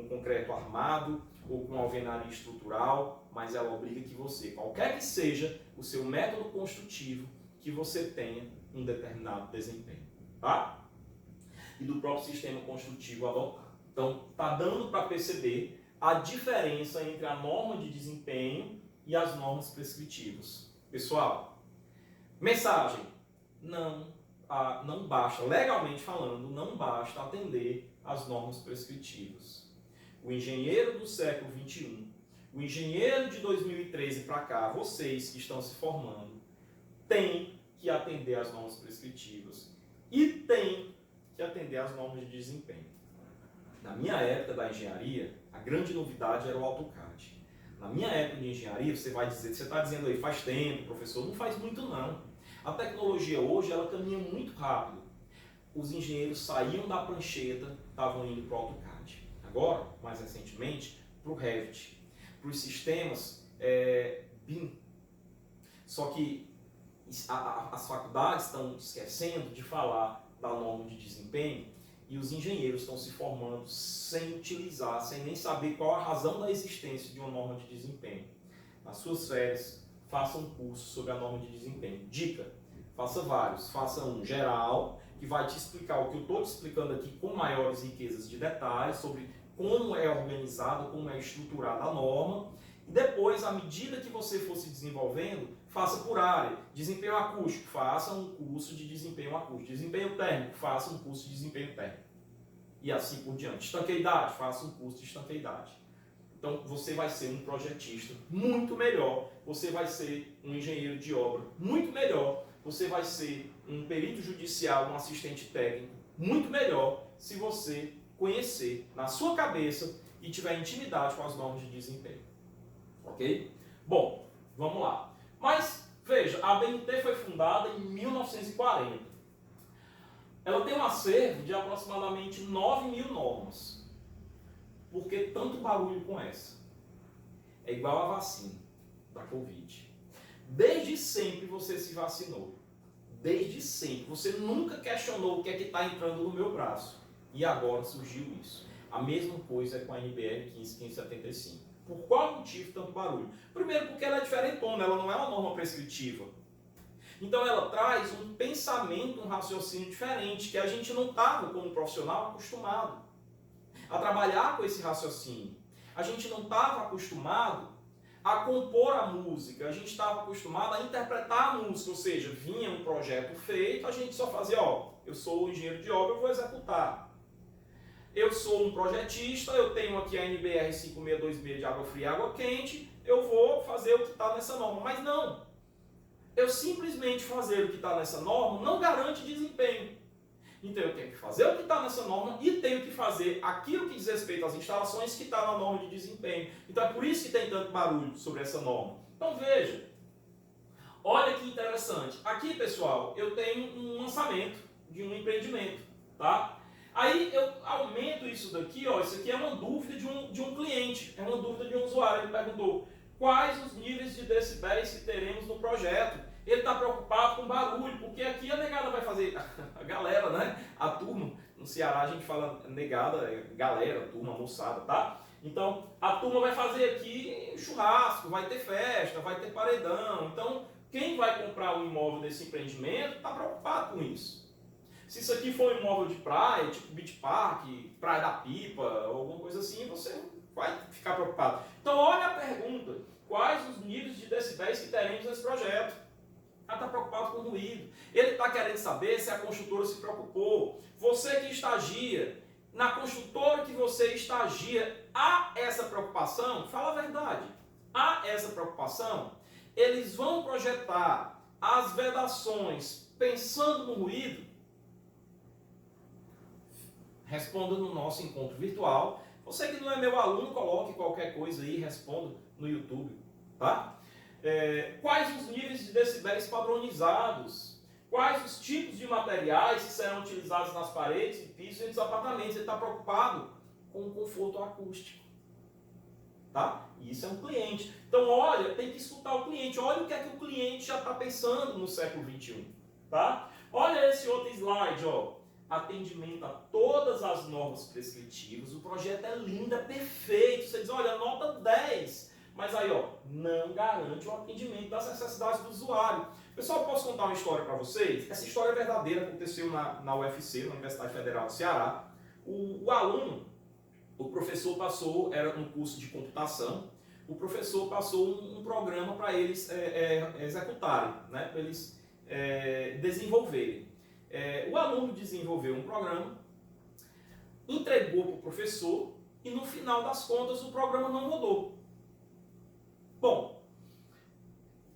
concreto armado ou com alvenaria estrutural, mas ela obriga que você, qualquer que seja o seu método construtivo, que você tenha um determinado desempenho, tá? E do próprio sistema construtivo adotado. Então, está dando para perceber a diferença entre a norma de desempenho e as normas prescritivas. Pessoal, mensagem, não basta, legalmente falando, não basta atender às normas prescritivas. O engenheiro do século XXI, o engenheiro de 2013 para cá, vocês que estão se formando, tem que atender às normas prescritivas e tem que atender às normas de desempenho. Na minha época da engenharia, a grande novidade era o AutoCAD. Na minha época de engenharia, você está dizendo aí, faz tempo, professor, não faz muito não. A tecnologia hoje, ela caminha muito rápido. Os engenheiros saíam da prancheta, estavam indo para o AutoCAD. Agora, mais recentemente, para o Revit, para os sistemas BIM. Só que as faculdades estão esquecendo de falar da norma de desempenho e os engenheiros estão se formando sem utilizar, sem nem saber qual a razão da existência de uma norma de desempenho. Nas suas férias, faça um curso sobre a norma de desempenho. Dica, faça vários. Faça um geral, que vai te explicar o que eu estou te explicando aqui com maiores riquezas de detalhes, sobre como é organizado, como é estruturada a norma. E depois, à medida que você for se desenvolvendo, faça por área. Desempenho acústico, faça um curso de desempenho acústico. Desempenho térmico, faça um curso de desempenho térmico. E assim por diante. Estanqueidade, faça um curso de estanqueidade. Então você vai ser um projetista muito melhor. Você vai ser um engenheiro de obra muito melhor. Você vai ser um perito judicial, um assistente técnico muito melhor se você conhecer na sua cabeça e tiver intimidade com as normas de desempenho. Ok? Bom, vamos lá. Mas, veja, a ABNT foi fundada em 1940. Ela tem um acervo de aproximadamente 9.000 normas. Por que tanto barulho com essa? É igual a vacina da Covid. Desde sempre você se vacinou. Desde sempre. Você nunca questionou o que é que está entrando no meu braço. E agora surgiu isso. A mesma coisa é com a NBR 15575. Por qual motivo tanto barulho? Primeiro porque ela é diferentona, ela não é uma norma prescritiva. Então ela traz um pensamento, um raciocínio diferente, que a gente não estava, como profissional, acostumado a trabalhar com esse raciocínio. A gente não estava acostumado a compor a música, a gente estava acostumado a interpretar a música, ou seja, vinha um projeto feito, a gente só fazia, eu sou engenheiro de obra, eu vou executar. Eu sou um projetista, eu tenho aqui a NBR 5626 de água fria e água quente, eu vou fazer o que está nessa norma. Mas não, eu simplesmente fazer o que está nessa norma não garante desempenho. Então eu tenho que fazer o que está nessa norma e tenho que fazer aquilo que diz respeito às instalações que está na norma de desempenho. Então é por isso que tem tanto barulho sobre essa norma. Então veja, olha que interessante. Aqui, pessoal, eu tenho um lançamento de um empreendimento, tá? Aí eu aumento isso daqui, isso aqui é uma dúvida de um cliente, é uma dúvida de um usuário. Ele perguntou quais os níveis de decibéis que teremos no projeto. Ele está preocupado com barulho, porque aqui a negada vai fazer, a galera, né? A turma, no Ceará a gente fala negada, galera, turma, moçada, tá? Então a turma vai fazer aqui churrasco, vai ter festa, vai ter paredão. Então quem vai comprar um imóvel desse empreendimento está preocupado com isso. Se isso aqui for um imóvel de praia, tipo beach park, praia da pipa, ou alguma coisa assim, você vai ficar preocupado. Então olha a pergunta, quais os níveis de decibéis que teremos nesse projeto? Ela está preocupado com o ruído. Ele está querendo saber se a construtora se preocupou. Você que estagia, na construtora que você estagia, há essa preocupação? Fala a verdade. Há essa preocupação? Eles vão projetar as vedações pensando no ruído? Responda no nosso encontro virtual. Você que não é meu aluno, coloque qualquer coisa aí e responda no YouTube, tá? Quais os níveis de decibéis padronizados? Quais os tipos de materiais que serão utilizados nas paredes e pisos dos apartamentos? Ele está preocupado com o conforto acústico, tá? E isso é um cliente. Então, olha, tem que escutar o cliente. Olha o que é que o cliente já está pensando no século XXI, tá? Olha esse outro slide, atendimento a todas as normas prescritivas. O projeto é lindo, é perfeito. Você diz, olha, nota 10. Mas aí, não garante o atendimento das necessidades do usuário. Pessoal, posso contar uma história para vocês? Essa história é verdadeira, aconteceu na UFC, na Universidade Federal do Ceará. O aluno, o professor passou, era um curso de computação, o professor passou um programa para eles executarem, né, para eles desenvolverem. O aluno desenvolveu um programa, entregou para o professor e no final das contas o programa não rodou. Bom,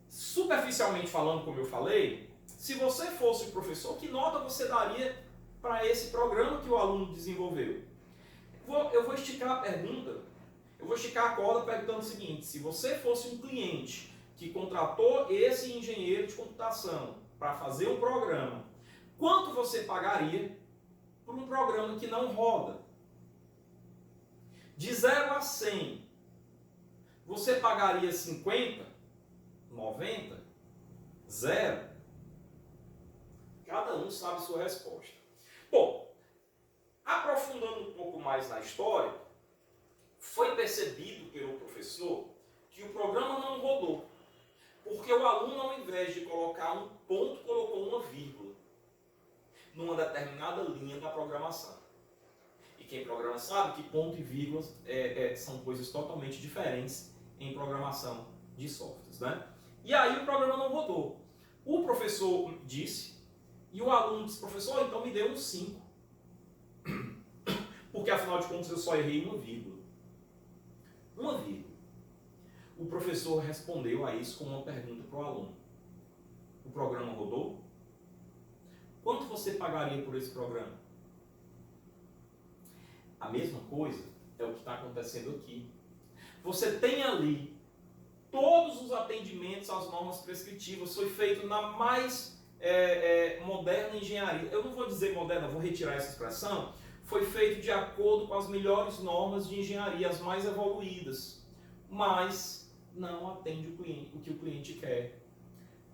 superficialmente falando, como eu falei, se você fosse o professor, que nota você daria para esse programa que o aluno desenvolveu? Eu vou esticar a pergunta, eu vou esticar a corda perguntando o seguinte: se você fosse um cliente que contratou esse engenheiro de computação para fazer um programa, quanto você pagaria por um programa que não roda? De 0 a 100, você pagaria 50, 90, 0? Cada um sabe sua resposta. Bom, aprofundando um pouco mais na história, foi percebido pelo professor que o programa não rodou, porque o aluno, ao invés de colocar um ponto, colocou uma vírgula numa determinada linha da programação. E quem programa sabe que ponto e vírgula são coisas totalmente diferentes em programação de softwares, né? E aí o programa não rodou. O professor disse, e o aluno disse, professor, então me dê um 5. Porque afinal de contas eu só errei uma vírgula. Uma vírgula. O professor respondeu a isso com uma pergunta para o aluno. O programa rodou? Quanto você pagaria por esse programa? A mesma coisa é o que está acontecendo aqui. Você tem ali todos os atendimentos às normas prescritivas, foi feito na mais moderna engenharia. Eu não vou dizer moderna, vou retirar essa expressão. Foi feito de acordo com as melhores normas de engenharia, as mais evoluídas, mas não atende o que o cliente quer.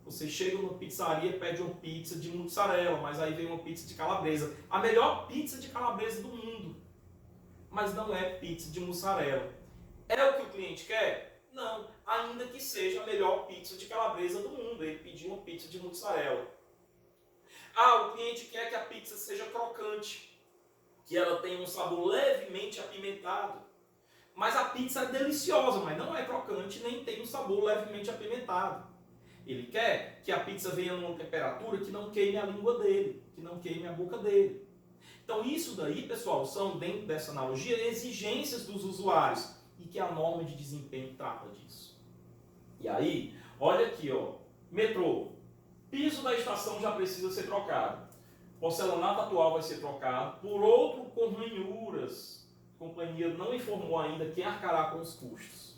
Você chega numa pizzaria, pede uma pizza de mussarela, mas aí vem uma pizza de calabresa. A melhor pizza de calabresa do mundo, mas não é pizza de mussarela. É o que o cliente quer? Não, ainda que seja a melhor pizza de calabresa do mundo. Ele pediu uma pizza de mussarela. Ah, o cliente quer que a pizza seja crocante, que ela tenha um sabor levemente apimentado. Mas a pizza é deliciosa, mas não é crocante nem tem um sabor levemente apimentado. Ele quer que a pizza venha numa temperatura que não queime a língua dele, que não queime a boca dele. Então isso daí, pessoal, são, dentro dessa analogia, exigências dos usuários e que a norma de desempenho trata disso. E aí, olha aqui, ó, metrô, piso da estação já precisa ser trocado. Porcelanato atual vai ser trocado por outro com ranhuras. A companhia não informou ainda quem arcará com os custos.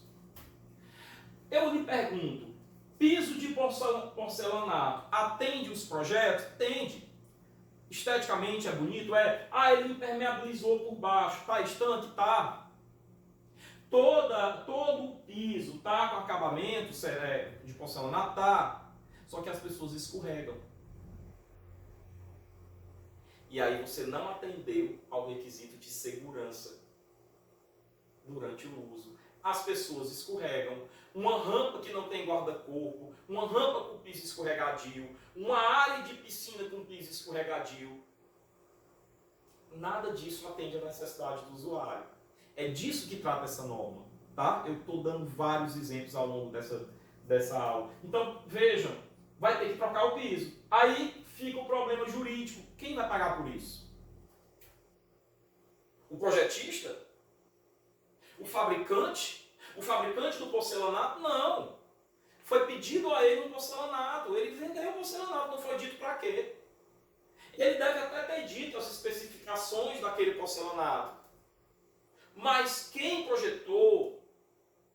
Eu lhe pergunto, piso de porcelanato atende os projetos? Atende. Esteticamente é bonito? É. Ah, ele impermeabilizou por baixo. Tá estanque? Tá. Todo o piso tá com acabamento de porcelanato? Tá. Só que as pessoas escorregam. E aí você não atendeu ao requisito de segurança durante o uso. As pessoas escorregam. Uma rampa que não tem guarda-corpo, uma rampa com piso escorregadio, uma área de piscina com piso escorregadio. Nada disso atende à necessidade do usuário. É disso que trata essa norma. Tá? Eu estou dando vários exemplos ao longo dessa aula. Então, vejam, vai ter que trocar o piso. Aí fica o problema jurídico. Quem vai pagar por isso? O projetista? O fabricante? O fabricante do porcelanato? Não. Foi pedido a ele um porcelanato. Ele vendeu o porcelanato, não foi dito para quê. Ele deve até ter dito as especificações daquele porcelanato. Mas quem projetou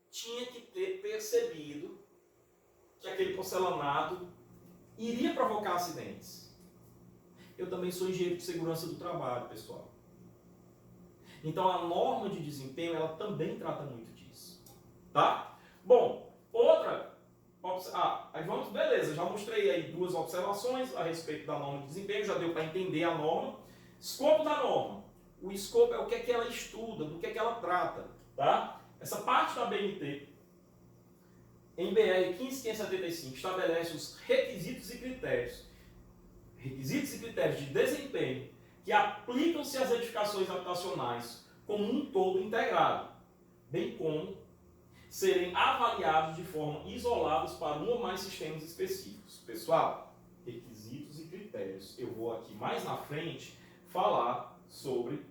tinha que ter percebido que aquele porcelanato iria provocar acidentes. Eu também sou engenheiro de segurança do trabalho, pessoal. Então a norma de desempenho, ela também trata muito disso. Tá? Bom, outra... aí vamos, beleza, já mostrei aí duas observações a respeito da norma de desempenho, já deu para entender a norma. Escopo da norma. O escopo é o que é que ela estuda, do que é que ela trata. Tá? Essa parte da BNT, em BR 15575, estabelece os requisitos e critérios. Requisitos e critérios de desempenho que aplicam-se às edificações habitacionais como um todo integrado, bem como serem avaliados de forma isolados para um ou mais sistemas específicos. Pessoal, requisitos e critérios. Eu vou aqui mais na frente falar sobre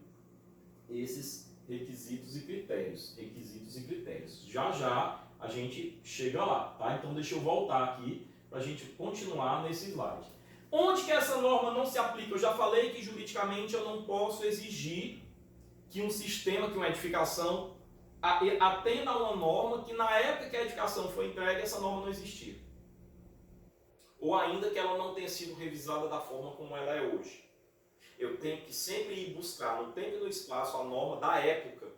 esses requisitos e critérios. Requisitos e critérios. Já a gente chega lá, tá? Então deixa eu voltar aqui para a gente continuar nesse slide. Onde que essa norma não se aplica? Eu já falei que juridicamente eu não posso exigir que um sistema, que uma edificação atenda a uma norma que na época que a edificação foi entregue, essa norma não existia. Ou ainda que ela não tenha sido revisada da forma como ela é hoje. Eu tenho que sempre ir buscar no tempo e no espaço a norma da época.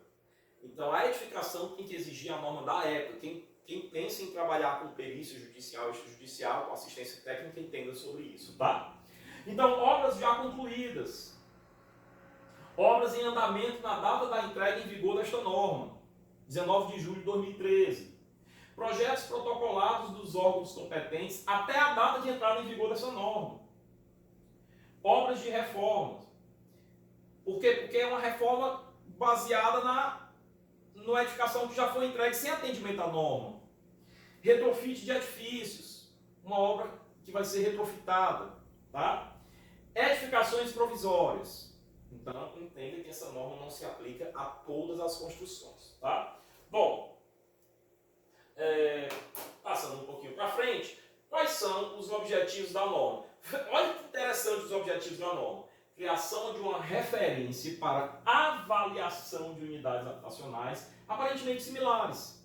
Então a edificação tem que exigir a norma da época. Quem pensa em trabalhar com perícia judicial, extrajudicial, com assistência técnica, entenda sobre isso, tá? Então, obras já concluídas. Obras em andamento na data da entrega em vigor desta norma, 19 de julho de 2013. Projetos protocolados dos órgãos competentes até a data de entrada em vigor dessa norma. Obras de reforma. Por quê? Porque é uma reforma baseada na edificação que já foi entregue sem atendimento à norma. Retrofit de edifícios. Uma obra que vai ser retrofitada. Tá? Edificações provisórias. Então, entenda que essa norma não se aplica a todas as construções. Tá? Bom, passando um pouquinho para frente, quais são os objetivos da norma? Olha que interessante os objetivos da norma. Criação de uma referência para avaliação de unidades habitacionais aparentemente similares.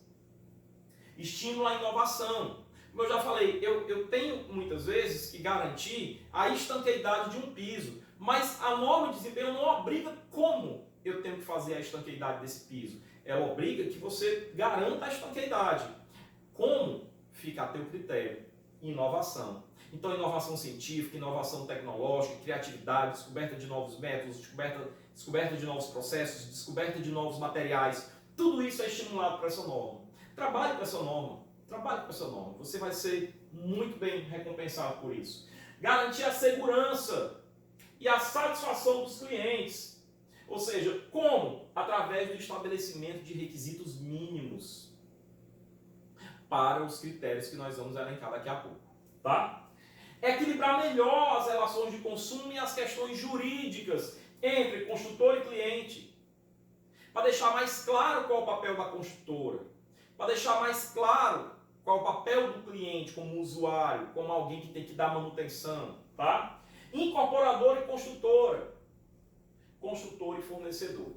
Estímulo à inovação. Como eu já falei, eu tenho muitas vezes que garantir a estanqueidade de um piso, mas a norma de desempenho não obriga como eu tenho que fazer a estanqueidade desse piso. Ela obriga que você garanta a estanqueidade. Como fica a teu critério? Inovação. Então, inovação científica, inovação tecnológica, criatividade, descoberta de novos métodos, descoberta de novos processos, descoberta de novos materiais. Tudo isso é estimulado por essa norma. Trabalhe com essa norma. Trabalhe com essa norma. Você vai ser muito bem recompensado por isso. Garantir a segurança e a satisfação dos clientes. Ou seja, como? Através do estabelecimento de requisitos mínimos para os critérios que nós vamos elencar daqui a pouco. Tá? Equilibrar melhor as relações de consumo e as questões jurídicas entre construtor e cliente. Para deixar mais claro qual é o papel da construtora. Para deixar mais claro qual é o papel do cliente como usuário, como alguém que tem que dar manutenção. Tá? Incorporador e construtora. Construtor e fornecedor.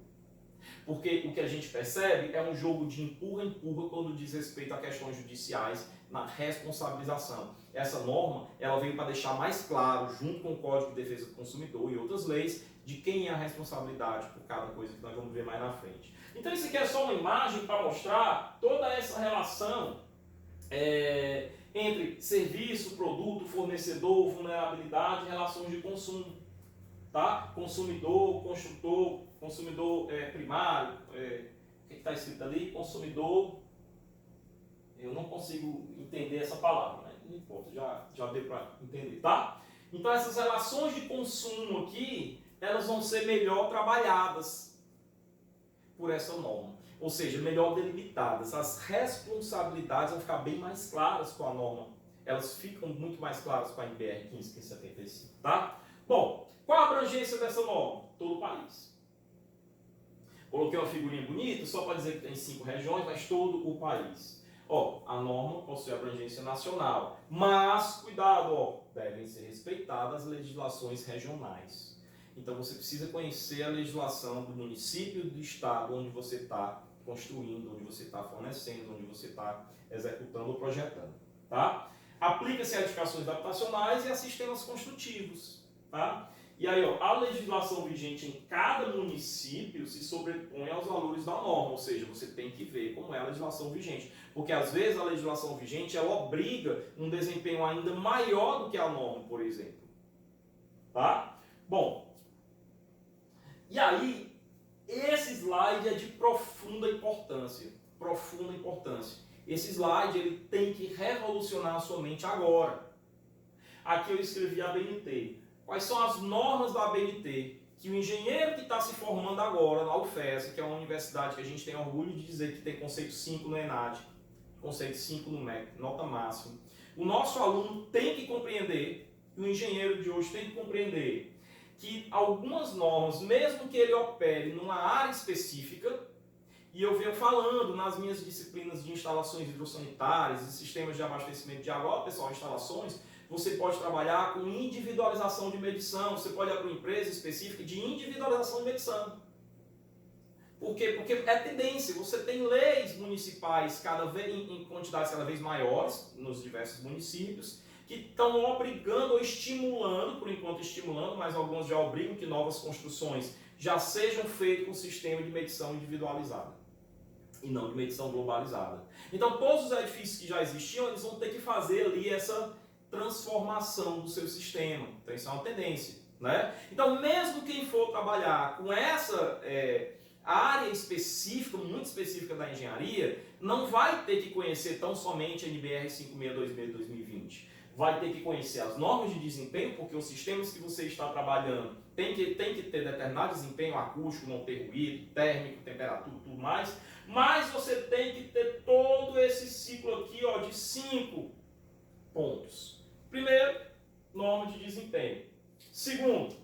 Porque o que a gente percebe é um jogo de empurra-empurra quando diz respeito a questões judiciais na responsabilização. Essa norma ela veio para deixar mais claro, junto com o Código de Defesa do Consumidor e outras leis, de quem é a responsabilidade por cada coisa que nós vamos ver mais na frente. Então isso aqui é só uma imagem para mostrar toda essa relação entre serviço, produto, fornecedor, vulnerabilidade e relações de consumo. Tá? Consumidor, construtor, consumidor primário, o que está escrito ali? Consumidor, eu não consigo entender essa palavra, né? Não importa, já deu para entender, tá? Então essas relações de consumo aqui, elas vão ser melhor trabalhadas por essa norma, ou seja, melhor delimitadas. As responsabilidades vão ficar bem mais claras com a norma, elas ficam muito mais claras com a NBR 1575, tá? Bom, qual a abrangência dessa norma? Todo o país. Coloquei uma figurinha bonita só para dizer que tem 5 regiões, mas todo o país. Ó, a norma possui abrangência nacional, mas, cuidado, ó, devem ser respeitadas as legislações regionais. Então você precisa conhecer a legislação do município, do estado onde você está construindo, onde você está fornecendo, onde você está executando ou projetando. Tá? Aplica-se a edificações habitacionais e a sistemas construtivos. Tá? E aí, ó, a legislação vigente em cada município se sobrepõe aos valores da norma, ou seja, você tem que ver como é a legislação vigente. Porque às vezes a legislação vigente ela obriga um desempenho ainda maior do que a norma, por exemplo. Tá? Bom, e aí, esse slide é de profunda importância. Profunda importância. Esse slide ele tem que revolucionar a sua mente agora. Aqui eu escrevi a ABNT. Quais são as normas da ABNT que o engenheiro que está se formando agora na UFES, que é uma universidade que a gente tem orgulho de dizer que tem conceito 5 no ENAD, conceito 5 no MEC, nota máxima, o nosso aluno tem que compreender, e o engenheiro de hoje tem que compreender, que algumas normas, mesmo que ele opere numa área específica, e eu venho falando nas minhas disciplinas de instalações hidrossanitárias e sistemas de abastecimento de água, pessoal, instalações, você pode trabalhar com individualização de medição, você pode abrir uma empresa específica de individualização de medição. Por quê? Porque é tendência, você tem leis municipais cada vez, em quantidades cada vez maiores nos diversos municípios, que estão obrigando ou estimulando, por enquanto estimulando, mas alguns já obrigam que novas construções já sejam feitas com sistema de medição individualizada e não de medição globalizada. Então todos os edifícios que já existiam, eles vão ter que fazer ali essa transformação do seu sistema. Então isso é uma tendência, né? Então mesmo quem for trabalhar com essa área específica, muito específica da engenharia, não vai ter que conhecer tão somente a NBR 5626/2020. Vai ter que conhecer as normas de desempenho, porque os sistemas que você está trabalhando tem que ter determinado desempenho acústico, não ter ruído, térmico, temperatura, tudo mais, mas você tem que ter todo esse ciclo aqui, ó, de 5 pontos. Primeiro, norma de desempenho. Segundo,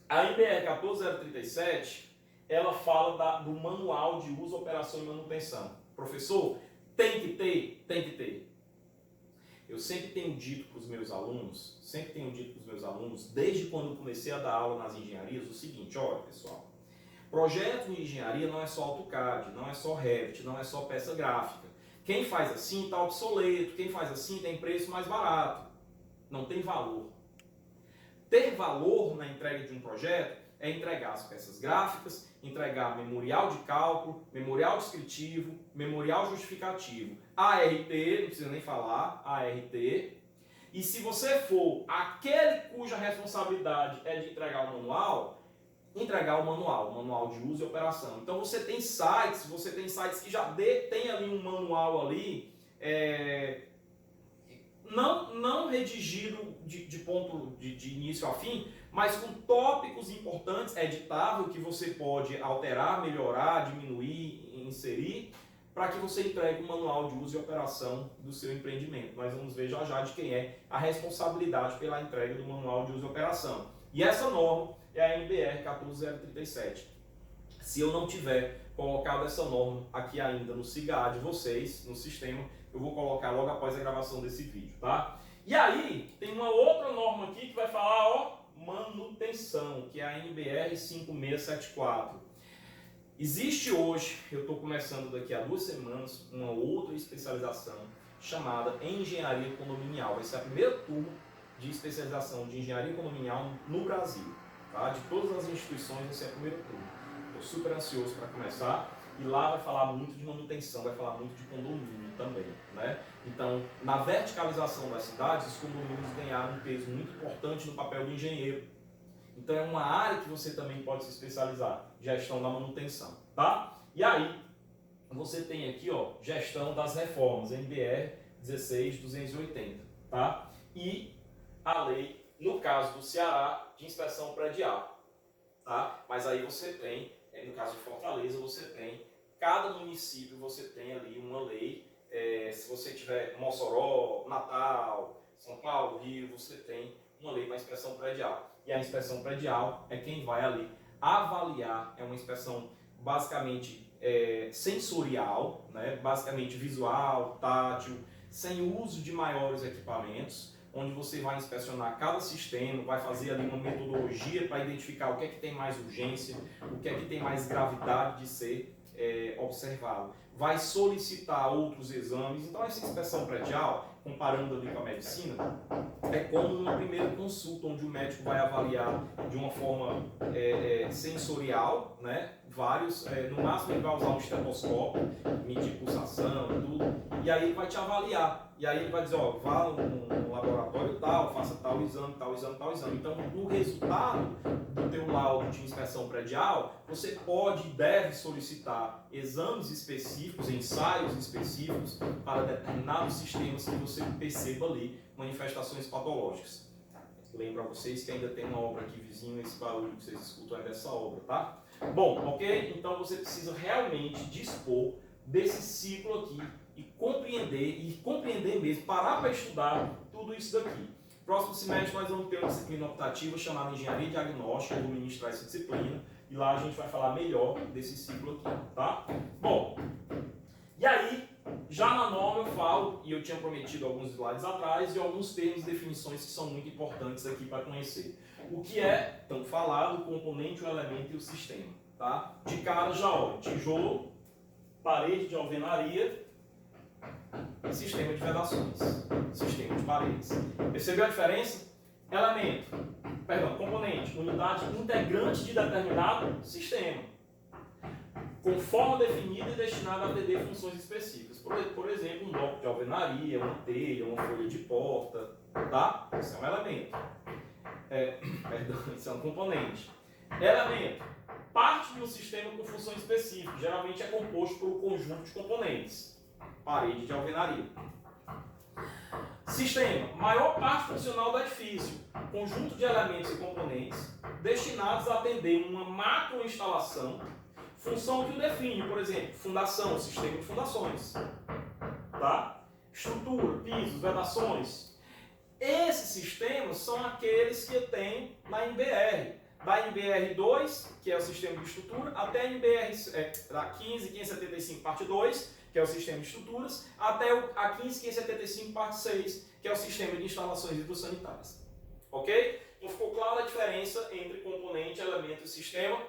a NBR 14037, ela fala do manual de uso, operação e manutenção. Professor, tem que ter? Tem que ter. Eu sempre tenho dito para os meus alunos, desde quando eu comecei a dar aula nas engenharias, o seguinte, olha pessoal, projeto de engenharia não é só AutoCAD, não é só Revit, não é só peça gráfica. Quem faz assim está obsoleto, quem faz assim tem preço mais barato. Não tem valor. Ter valor na entrega de um projeto é entregar as peças gráficas, entregar memorial de cálculo, memorial descritivo, memorial justificativo, ART, não precisa nem falar, ART. E se você for aquele cuja responsabilidade é de entregar o manual, entregar o manual de uso e operação. Então você tem sites que já tem ali um manual ali, não redigido de ponto de início a fim, mas com tópicos importantes, editável, que você pode alterar, melhorar, diminuir, inserir, para que você entregue o manual de uso e operação do seu empreendimento. Nós vamos ver já já de quem é a responsabilidade pela entrega do manual de uso e operação. E essa norma é a NBR 14037. Se eu não tiver colocado essa norma aqui ainda no SIGA de vocês, no sistema, eu vou colocar logo após a gravação desse vídeo, tá? E aí, tem uma outra norma aqui que vai falar, ó, manutenção, que é a NBR 5674. Existe hoje, eu estou começando daqui a 2 semanas, uma outra especialização chamada Engenharia Condominial. Vai ser a primeira turma de especialização de Engenharia Condominial no Brasil, tá? De todas as instituições, vai ser a primeira turma. Estou super ansioso para começar. E lá vai falar muito de manutenção, vai falar muito de condomínio também, né? Então, na verticalização das cidades, os condomínios ganharam um peso muito importante no papel do engenheiro. Então, é uma área que você também pode se especializar, gestão da manutenção, tá? E aí, você tem aqui, ó, gestão das reformas, NBR 16280, tá? E a lei, no caso do Ceará, de inspeção predial, tá? Mas aí você tem, no caso de Fortaleza, você tem, cada município você tem ali uma lei, se você tiver Mossoró, Natal, São Paulo, Rio, você tem uma lei para inspeção predial. E a inspeção predial é quem vai ali avaliar, é uma inspeção basicamente sensorial, né? Basicamente visual, tátil, sem uso de maiores equipamentos, onde você vai inspecionar cada sistema, vai fazer ali uma metodologia para identificar o que é que tem mais urgência, o que é que tem mais gravidade de ser observado. Vai solicitar outros exames. Então essa inspeção predial, comparando ali com a medicina, é como uma primeira consulta, onde o médico vai avaliar de uma forma sensorial, né? Vários, no máximo ele vai usar um estetoscópio, medir pulsação, tudo, e aí ele vai te avaliar. E aí ele vai dizer, ó, vá no laboratório tal, faça tal exame, tal exame, tal exame. Então, no resultado do teu laudo de inspeção predial, você pode e deve solicitar exames específicos, ensaios específicos para determinados sistemas que você perceba ali manifestações patológicas. Lembro a vocês que ainda tem uma obra aqui vizinho, esse barulho que vocês escutam é dessa obra, tá? Bom, ok? Então você precisa realmente dispor desse ciclo aqui e compreender mesmo, parar para estudar tudo isso daqui. Próximo semestre nós vamos ter uma disciplina optativa chamada Engenharia Diagnóstica, eu vou ministrar essa disciplina e lá a gente vai falar melhor desse ciclo aqui, tá? Bom, e aí, já na norma eu falo, e eu tinha prometido alguns slides atrás, de alguns termos e definições que são muito importantes aqui para conhecer. O que é, tão falado, o componente, o elemento e o sistema, tá? De cara já, ó, tijolo, parede de alvenaria, sistema de vedações, sistema de paredes. Percebeu a diferença? Componente, unidade integrante de determinado sistema, com forma definida e destinada a atender funções específicas. Por exemplo, um bloco de alvenaria, uma telha, uma folha de porta, tá? Isso é um elemento. Isso é um componente. Elemento, parte de um sistema com função específica, geralmente é composto por um conjunto de componentes. Parede de alvenaria. Sistema, maior parte funcional do edifício, conjunto de elementos e componentes destinados a atender uma macroinstalação, função que o define, por exemplo, fundação, sistema de fundações, tá? Estrutura, pisos, vedações. Esses sistemas são aqueles que eu tenho na NBR. Da NBR 2, que é o sistema de estrutura, até a NBR 15575, parte 2, que é o sistema de estruturas, até a 15575, parte 6, que é o sistema de instalações hidrossanitárias. Ok? Então ficou clara a diferença entre componente, elemento e sistema?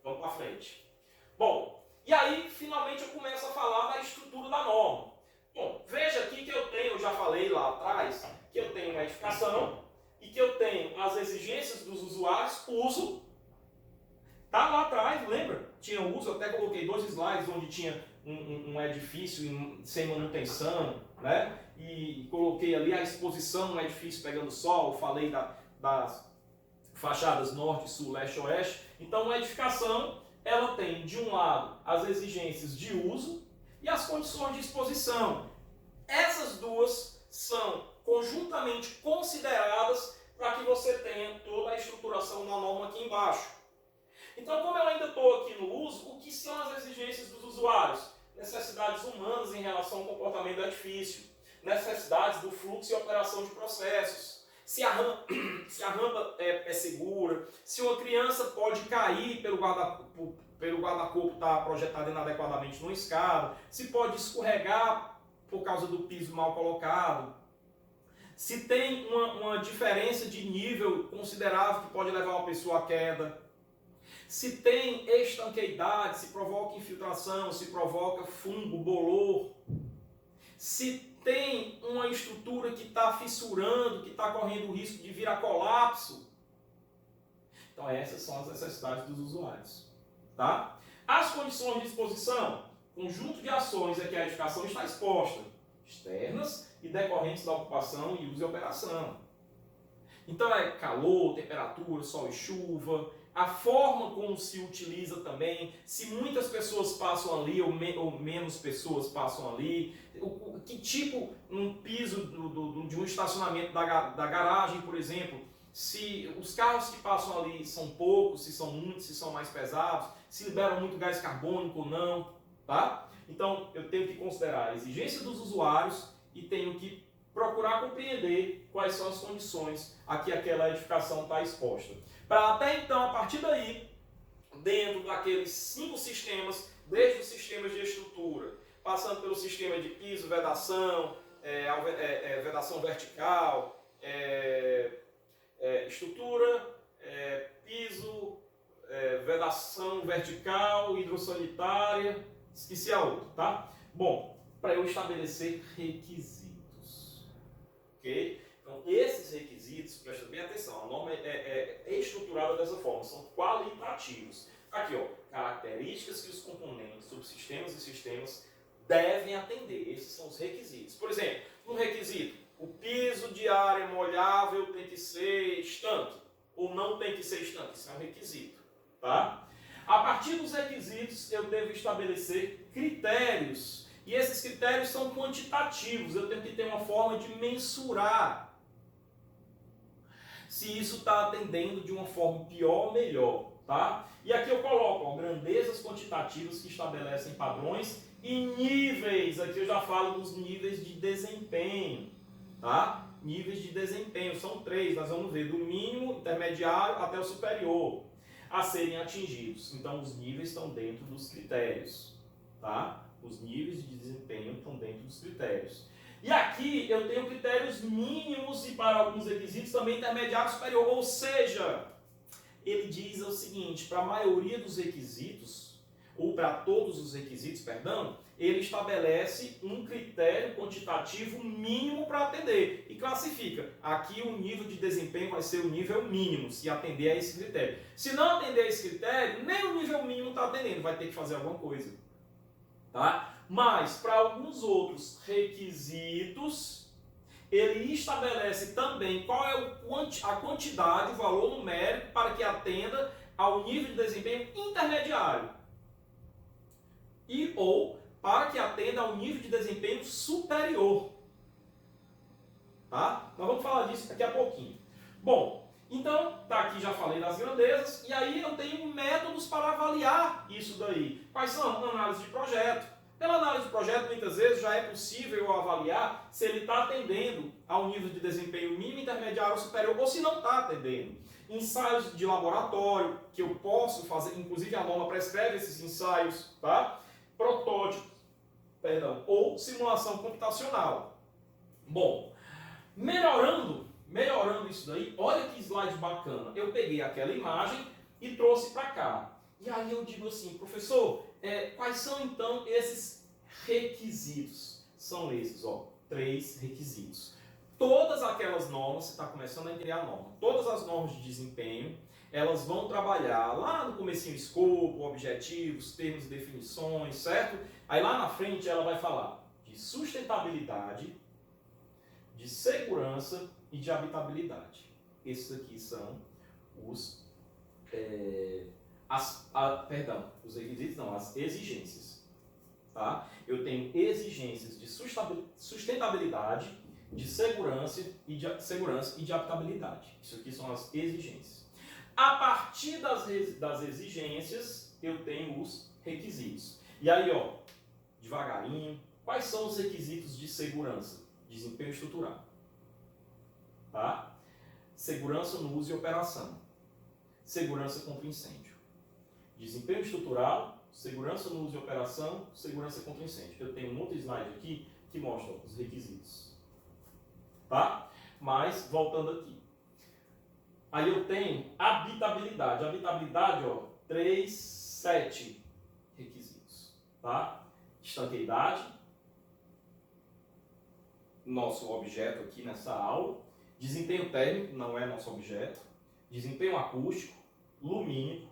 Vamos para frente. Bom, e aí finalmente eu começo a falar da estrutura da norma. Bom, veja aqui que eu já falei lá atrás, que eu tenho uma edificação e que eu tenho as exigências dos usuários, uso. Tá lá atrás, lembra? Tinha uso, até coloquei 2 slides onde tinha um edifício sem manutenção, né? E coloquei ali a exposição no edifício pegando sol, falei das fachadas norte, sul, leste, oeste, Então, uma edificação, ela tem, de um lado, as exigências de uso e as condições de exposição. Essas duas são conjuntamente consideradas para que você tenha toda a estruturação da norma aqui embaixo. Então, como eu ainda estou aqui no uso, o que são as exigências dos usuários? Necessidades humanas em relação ao comportamento do edifício, necessidades do fluxo e operação de processos, se a rampa é segura, se uma criança pode cair pelo guarda-corpo estar projetado inadequadamente numa escada, se pode escorregar por causa do piso mal colocado, se tem uma diferença de nível considerável que pode levar uma pessoa à queda, se tem estanqueidade, se provoca infiltração, se provoca fungo, bolor, se tem uma estrutura que está fissurando, que está correndo o risco de vir a colapso. Então essas são as necessidades dos usuários. Tá? As condições de exposição, conjunto de ações a que a edificação está exposta, externas e decorrentes da ocupação e uso e operação. Então é calor, temperatura, sol e chuva, a forma como se utiliza também, se muitas pessoas passam ali ou menos pessoas passam ali, que tipo um piso de um estacionamento da garagem, por exemplo, se os carros que passam ali são poucos, se são muitos, se são mais pesados, se liberam muito gás carbônico ou não, tá? Então eu tenho que considerar a exigência dos usuários e tenho que procurar compreender quais são as condições a que aquela edificação está exposta. Para até então, a partir daí, dentro daqueles 5 sistemas, desde os sistemas de estrutura, passando pelo sistema de piso, vedação, vedação vertical, estrutura, piso, vedação vertical, hidrossanitária, esqueci a outra, tá? Bom, para eu estabelecer requisitos, ok? Então, esses requisitos, presta bem atenção, a norma é estruturada dessa forma, são qualitativos. Aqui, ó, características que os componentes, subsistemas e sistemas devem atender. Esses são os requisitos. Por exemplo, um requisito, o piso de área molhável tem que ser estanque, ou não tem que ser estanque, isso é um requisito. Tá? A partir dos requisitos, eu devo estabelecer critérios, e esses critérios são quantitativos, eu tenho que ter uma forma de mensurar se isso está atendendo de uma forma pior ou melhor, tá? E aqui eu coloco, ó, grandezas quantitativas que estabelecem padrões e níveis, aqui eu já falo dos níveis de desempenho, tá? Níveis de desempenho, são 3, nós vamos ver, do mínimo, intermediário até o superior, a serem atingidos. Então os níveis estão dentro dos critérios, tá? Os níveis de desempenho estão dentro dos critérios. E aqui eu tenho critérios mínimos e para alguns requisitos também intermediário e superior. Ou seja, ele diz o seguinte, para a maioria dos requisitos, ou para todos os requisitos, perdão, ele estabelece um critério quantitativo mínimo para atender e classifica. Aqui o nível de desempenho vai ser o nível mínimo, se atender a esse critério. Se não atender a esse critério, nem o nível mínimo está atendendo, vai ter que fazer alguma coisa. Tá? Mas, para alguns outros requisitos, ele estabelece também qual é a quantidade, o valor numérico, para que atenda ao nível de desempenho intermediário. E ou para que atenda ao nível de desempenho superior. Tá? Nós vamos falar disso daqui a pouquinho. Bom, então, tá aqui, já falei das grandezas, e aí eu tenho métodos para avaliar isso daí. Quais são? Análise de projeto. Pela análise de projeto, muitas vezes já é possível avaliar se ele está atendendo ao nível de desempenho mínimo, intermediário ou superior, ou se não está atendendo. Ensaios de laboratório, que eu posso fazer, inclusive a norma prescreve esses ensaios, tá? Protótipos, perdão, ou simulação computacional. Bom, melhorando isso daí, olha que slide bacana. Eu peguei aquela imagem e trouxe para cá. E aí eu digo assim, professor, quais são então esses requisitos? São esses, ó, 3 requisitos. Todas aquelas normas, você está começando a entender a norma, todas as normas de desempenho, elas vão trabalhar lá no comecinho escopo, objetivos, termos e definições, certo? Aí lá na frente ela vai falar de sustentabilidade, de segurança e de habitabilidade. Esses aqui são os os requisitos não, as exigências. Tá? Eu tenho exigências de sustentabilidade, de segurança e de aplicabilidade. Isso aqui são as exigências. A partir das exigências, eu tenho os requisitos. E aí, ó, devagarinho, quais são os requisitos de segurança? Desempenho estrutural. Tá? Segurança no uso e operação. Segurança contra incêndio. Desempenho estrutural, segurança no uso e operação, segurança contra incêndio. Eu tenho um outro slide aqui que mostra os requisitos. Tá? Mas, voltando aqui. Aí eu tenho habitabilidade. Habitabilidade, ó, 3, 7 requisitos. Tá? Estanqueidade, nosso objeto aqui nessa aula. Desempenho térmico, não é nosso objeto. Desempenho acústico, lumínico.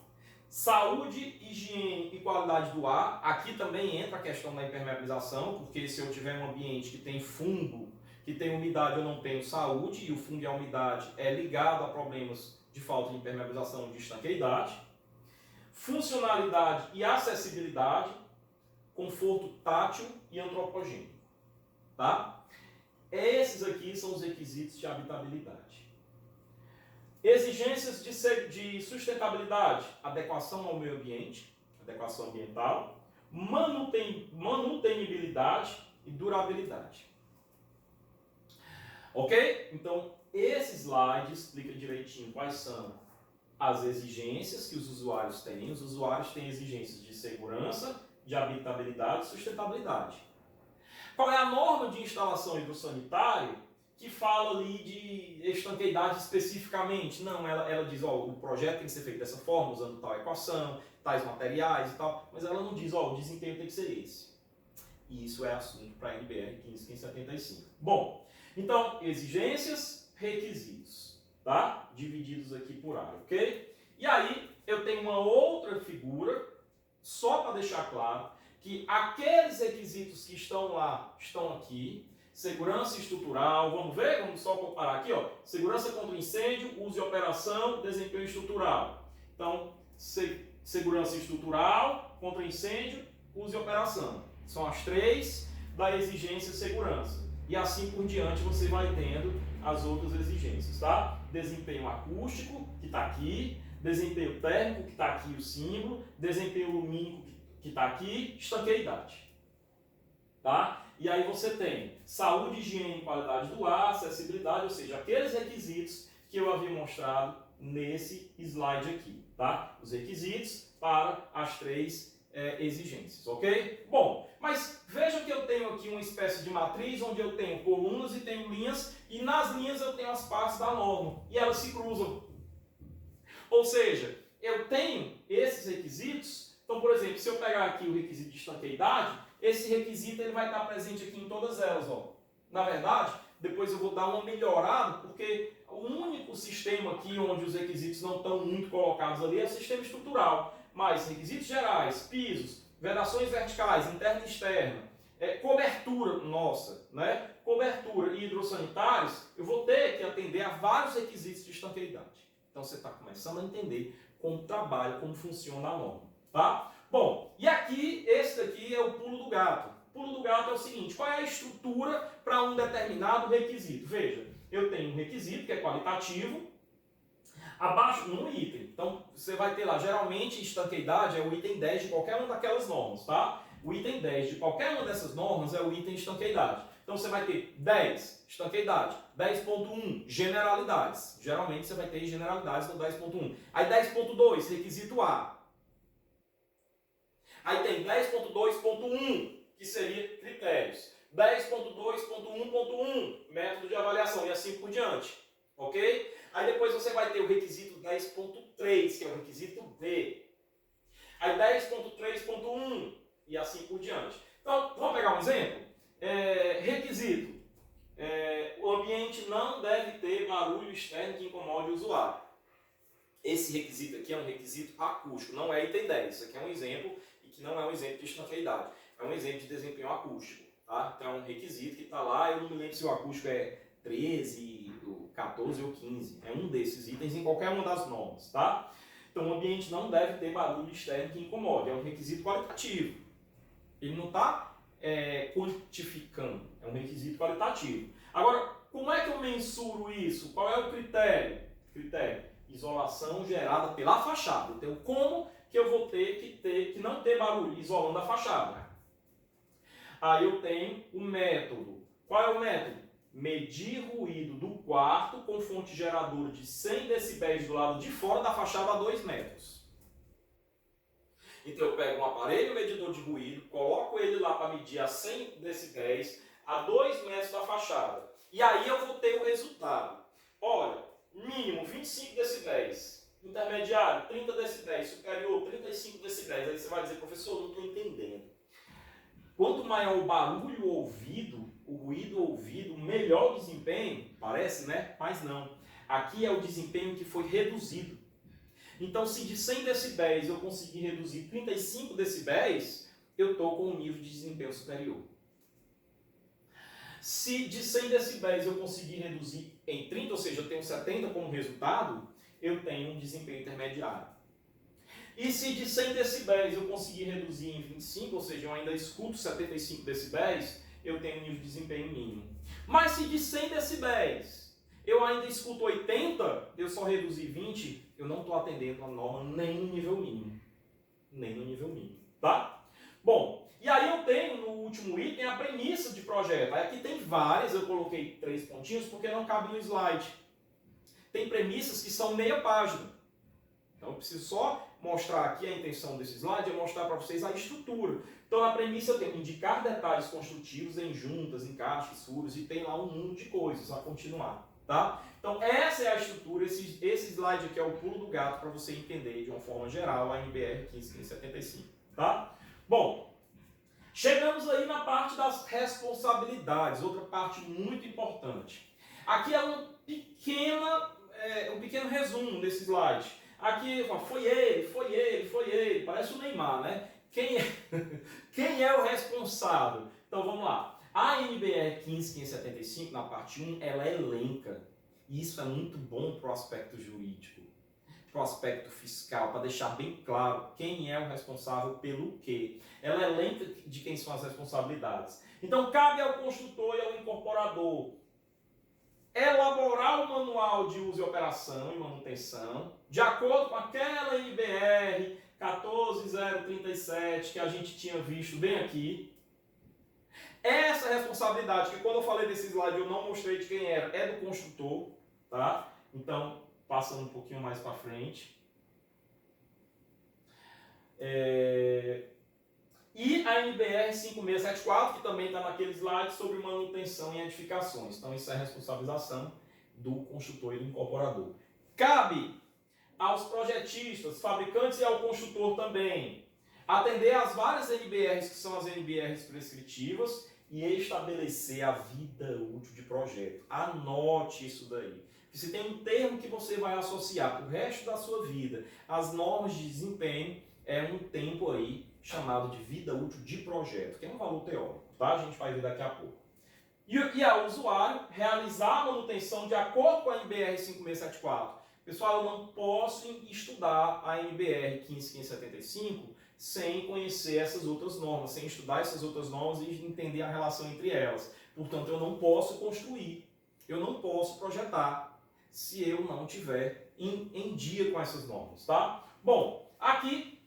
Saúde, higiene e qualidade do ar. Aqui também entra a questão da impermeabilização, porque se eu tiver um ambiente que tem fungo, que tem umidade, eu não tenho saúde, e o fungo e a umidade é ligado a problemas de falta de impermeabilização, de estanqueidade. Funcionalidade e acessibilidade, conforto tátil e antropogênico. Tá? Esses aqui são os requisitos de habitabilidade. Exigências de sustentabilidade, adequação ao meio ambiente, adequação ambiental, manutenibilidade e durabilidade. Ok? Então, esse slide explica direitinho quais são as exigências que os usuários têm. Os usuários têm exigências de segurança, de habitabilidade e sustentabilidade. Qual é a norma de instalação hidrossanitária que fala ali de estanqueidade especificamente? Não, ela diz, ó, o projeto tem que ser feito dessa forma, usando tal equação, tais materiais e tal, mas ela não diz, ó, o desempenho tem que ser esse. E isso é assunto para a NBR 15575. Bom, então, exigências, requisitos, tá? Divididos aqui por área, ok? E aí, eu tenho uma outra figura, só para deixar claro, que aqueles requisitos que estão lá, estão aqui. Segurança estrutural, vamos ver? Vamos só comparar aqui, ó. Segurança contra incêndio, uso e operação, desempenho estrutural. Então, segurança estrutural, contra incêndio, uso e operação. São as três da exigência segurança. E assim por diante você vai tendo as outras exigências, tá? Desempenho acústico, que está aqui. Desempenho térmico, que está aqui o símbolo. Desempenho lumínico, que está aqui. Estanqueidade. Tá? E aí você tem saúde, higiene e qualidade do ar, acessibilidade, ou seja, aqueles requisitos que eu havia mostrado nesse slide aqui, tá? Os requisitos para as três exigências, ok? Bom, mas veja que eu tenho aqui uma espécie de matriz onde eu tenho colunas e tenho linhas, e nas linhas eu tenho as partes da norma, e elas se cruzam. Ou seja, eu tenho esses requisitos, então, por exemplo, se eu pegar aqui o requisito de estanqueidade, esse requisito ele vai estar presente aqui em todas elas. Ó. Na verdade, depois eu vou dar uma melhorada, porque o único sistema aqui onde os requisitos não estão muito colocados ali é o sistema estrutural. Mas requisitos gerais, pisos, vedações verticais, interna e externa, cobertura nossa, né? Cobertura e hidrossanitários, eu vou ter que atender a vários requisitos de estanqueidade. Então você está começando a entender como trabalha, como funciona a norma. Tá? Bom, e aqui, esse daqui é o pulo do gato. O pulo do gato é o seguinte, qual é a estrutura para um determinado requisito? Veja, eu tenho um requisito que é qualitativo, abaixo, num item. Então, você vai ter lá, geralmente, estanqueidade é o item 10 de qualquer uma daquelas normas, tá? O item 10 de qualquer uma dessas normas é o item estanqueidade. Então, você vai ter 10, estanqueidade, 10.1, generalidades. Geralmente, você vai ter generalidades no 10.1. Aí, 10.2, requisito A. Aí tem 10.2.1, que seria critérios. 10.2.1.1, método de avaliação, e assim por diante. Ok? Aí depois você vai ter o requisito 10.3, que é o requisito B. Aí 10.3.1, e assim por diante. Então, vamos pegar um exemplo? Requisito. O ambiente não deve ter barulho externo que incomode o usuário. Esse requisito aqui é um requisito acústico, não é item 10. Isso aqui é um exemplo, e que não é um exemplo de estanqueidade. É um exemplo de desempenho acústico. Tá? Então é um requisito que está lá, eu não me lembro se o acústico é 13, 14 ou 15. É um desses itens em qualquer uma das normas. Tá? Então o ambiente não deve ter barulho externo que incomode, é um requisito qualitativo. Ele não está quantificando, é um requisito qualitativo. Agora, como é que eu mensuro isso? Qual é o critério? Critério: isolação gerada pela fachada. Então, como que eu vou ter que não ter barulho isolando a fachada? Aí eu tenho o método. Qual é o método? Medir ruído do quarto com fonte geradora de 100 decibéis do lado de fora da fachada a 2 metros. Então eu pego um aparelho medidor de ruído, coloco ele lá para medir a 100 decibéis a 2 metros da fachada. E aí eu vou ter o resultado. Olha, mínimo 25 decibéis, intermediário 30 decibéis, superior 35 decibéis. Aí você vai dizer: professor, não estou entendendo. Quanto maior o barulho ouvido, o ruído ouvido, melhor o desempenho. Parece, né? Mas não. Aqui é o desempenho que foi reduzido. Então, se de 100 decibéis eu conseguir reduzir 35 decibéis, eu estou com um nível de desempenho superior. Se de 100 decibéis eu conseguir reduzir em 30, ou seja, eu tenho 70 como resultado, eu tenho um desempenho intermediário. E se de 100 decibéis eu conseguir reduzir em 25, ou seja, eu ainda escuto 75 decibéis, eu tenho um nível de desempenho mínimo. Mas se de 100 decibéis eu ainda escuto 80, eu só reduzi 20, eu não estou atendendo a norma nem no nível mínimo. Nem no nível mínimo, tá? Bom, e aí eu tenho no último item a premissa de projeto. Aí aqui tem várias, eu coloquei 3 pontinhos porque não cabe no slide. Tem premissas que são meia página. Então eu preciso só mostrar aqui, a intenção desse slide é mostrar para vocês a estrutura. Então na premissa eu tenho que indicar detalhes construtivos em juntas, encaixes, furos, e tem lá um mundo de coisas a continuar. Tá? Então essa é a estrutura, esse slide aqui é o pulo do gato para você entender de uma forma geral a NBR 15575. Tá? Bom, chegamos aí na parte das responsabilidades, outra parte muito importante. Aqui é um pequeno resumo desse slide. Aqui foi ele, parece o Neymar, né? Quem é o responsável? Então vamos lá. A NBR 15575, na parte 1, ela elenca. E isso é muito bom para o aspecto jurídico, para o aspecto fiscal, para deixar bem claro quem é o responsável pelo quê. Ela elenca de quem são as responsabilidades. Então cabe ao construtor e ao incorporador elaborar o manual de uso e operação e manutenção, de acordo com aquela NBR 14037 que a gente tinha visto bem aqui. Essa responsabilidade, que quando eu falei desse slide eu não mostrei de quem era, é do construtor, tá? Então, passando um pouquinho mais para frente. E a NBR 5674, que também está naquele slide, sobre manutenção em edificações. Então, isso é a responsabilização do construtor e do incorporador. Cabe aos projetistas, fabricantes e ao construtor também atender às várias NBRs, que são as NBRs prescritivas, e estabelecer a vida útil de projeto. Anote isso daí. Se tem um termo que você vai associar para o resto da sua vida às normas de desempenho, é um tempo aí chamado de vida útil de projeto, que é um valor teórico, tá? A gente vai ver daqui a pouco. E ao usuário realizar a manutenção de acordo com a NBR 5674. Pessoal, eu não posso estudar a NBR 15575 sem conhecer essas outras normas, sem estudar essas outras normas e entender a relação entre elas. Portanto, eu não posso construir, eu não posso projetar se eu não tiver em dia com essas normas, tá? Bom, aqui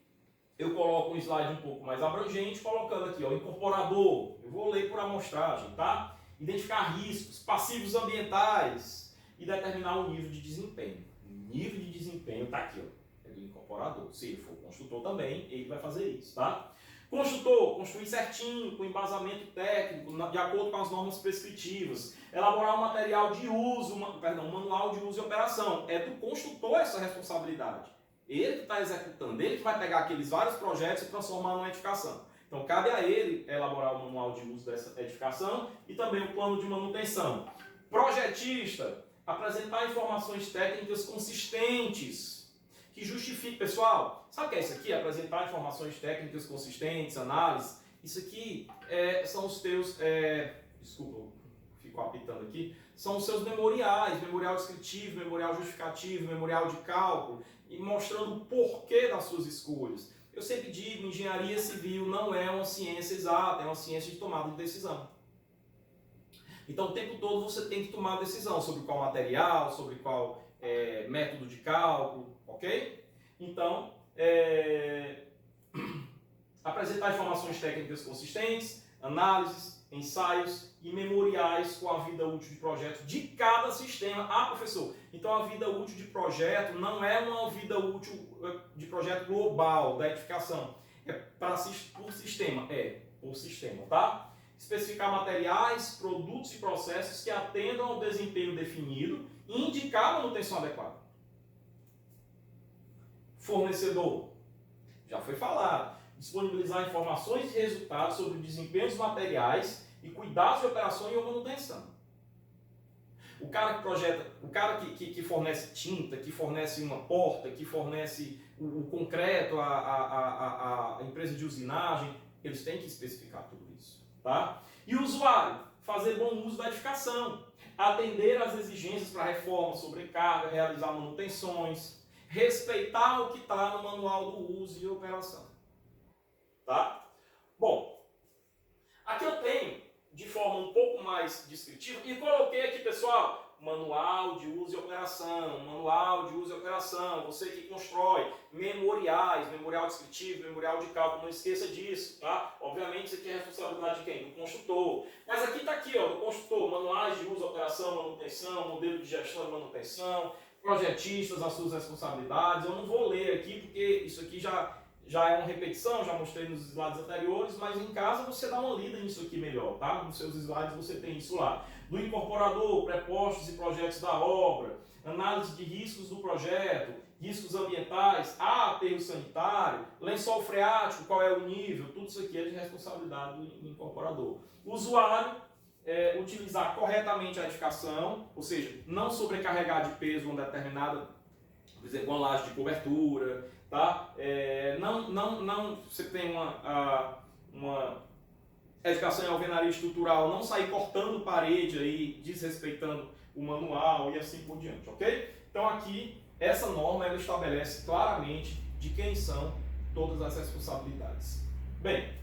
eu coloco um slide um pouco mais abrangente, colocando aqui, ó, incorporador. Eu vou ler por amostragem, tá? Identificar riscos, passivos ambientais e determinar o nível de desempenho. O nível de desempenho está aqui, ó. Do incorporador. Se ele for construtor também, ele vai fazer isso, tá? Construtor, construir certinho, com embasamento técnico, de acordo com as normas prescritivas. Elaborar um material de uso, um manual de uso e operação. É do construtor essa responsabilidade. Ele que está executando, ele que vai pegar aqueles vários projetos e transformar numa edificação. Então cabe a ele elaborar o manual de uso dessa edificação e também o plano de manutenção. Projetista, apresentar informações técnicas consistentes que justifique, pessoal, sabe o que é isso aqui? Apresentar informações técnicas consistentes, análise. Isso aqui são os teus, desculpa, fico apitando aqui, são os seus memoriais, memorial descritivo, memorial justificativo, memorial de cálculo. e mostrando o porquê das suas escolhas. Eu sempre digo, engenharia civil não é uma ciência exata, é uma ciência de tomada de decisão. Então o tempo todo você tem que tomar decisão sobre qual material, sobre qual método de cálculo, ok? Então, apresentar informações técnicas consistentes, análises, ensaios e memoriais com a vida útil de projeto de cada sistema. Ah, professor, então a vida útil de projeto não é uma vida útil de projeto global da edificação, é por sistema, por sistema, tá? Especificar materiais, produtos e processos que atendam ao desempenho definido e indicar a manutenção adequada. Fornecedor, já foi falado. Disponibilizar informações e resultados sobre o desempenho dos materiais e cuidados de operação e manutenção. O cara que projeta, o cara que fornece tinta, que fornece uma porta, que fornece o concreto, a empresa de usinagem, eles têm que especificar tudo isso. Tá? E o usuário, fazer bom uso da edificação, atender às exigências para reforma, sobrecarga, realizar manutenções, respeitar o que está no manual do uso e operação. Tá? Bom, aqui eu tenho, de forma um pouco mais descritiva, e coloquei aqui, pessoal, manual de uso e operação, manual de uso e operação, você que constrói, memoriais, memorial descritivo, memorial de cálculo, não esqueça disso, tá? Obviamente isso aqui é responsabilidade de quem? Do construtor. Mas aqui está aqui, ó, do construtor, manuais de uso, operação, manutenção, modelo de gestão de manutenção, projetistas, as suas responsabilidades. Eu não vou ler aqui porque isso aqui já é uma repetição, já mostrei nos slides anteriores, mas em casa você dá uma lida nisso aqui melhor, tá? Nos seus slides você tem isso lá. Do incorporador, prepostos e projetos da obra, análise de riscos do projeto, riscos ambientais, aterro sanitário, lençol freático, qual é o nível, tudo isso aqui é de responsabilidade do incorporador. O usuário, utilizar corretamente a edificação, ou seja, não sobrecarregar de peso uma determinada, por exemplo, uma laje de cobertura, tá? Você tem uma edificação em alvenaria estrutural, não sair cortando parede aí, desrespeitando o manual e assim por diante, ok? Então aqui, essa norma ela estabelece claramente de quem são todas as responsabilidades. Bem,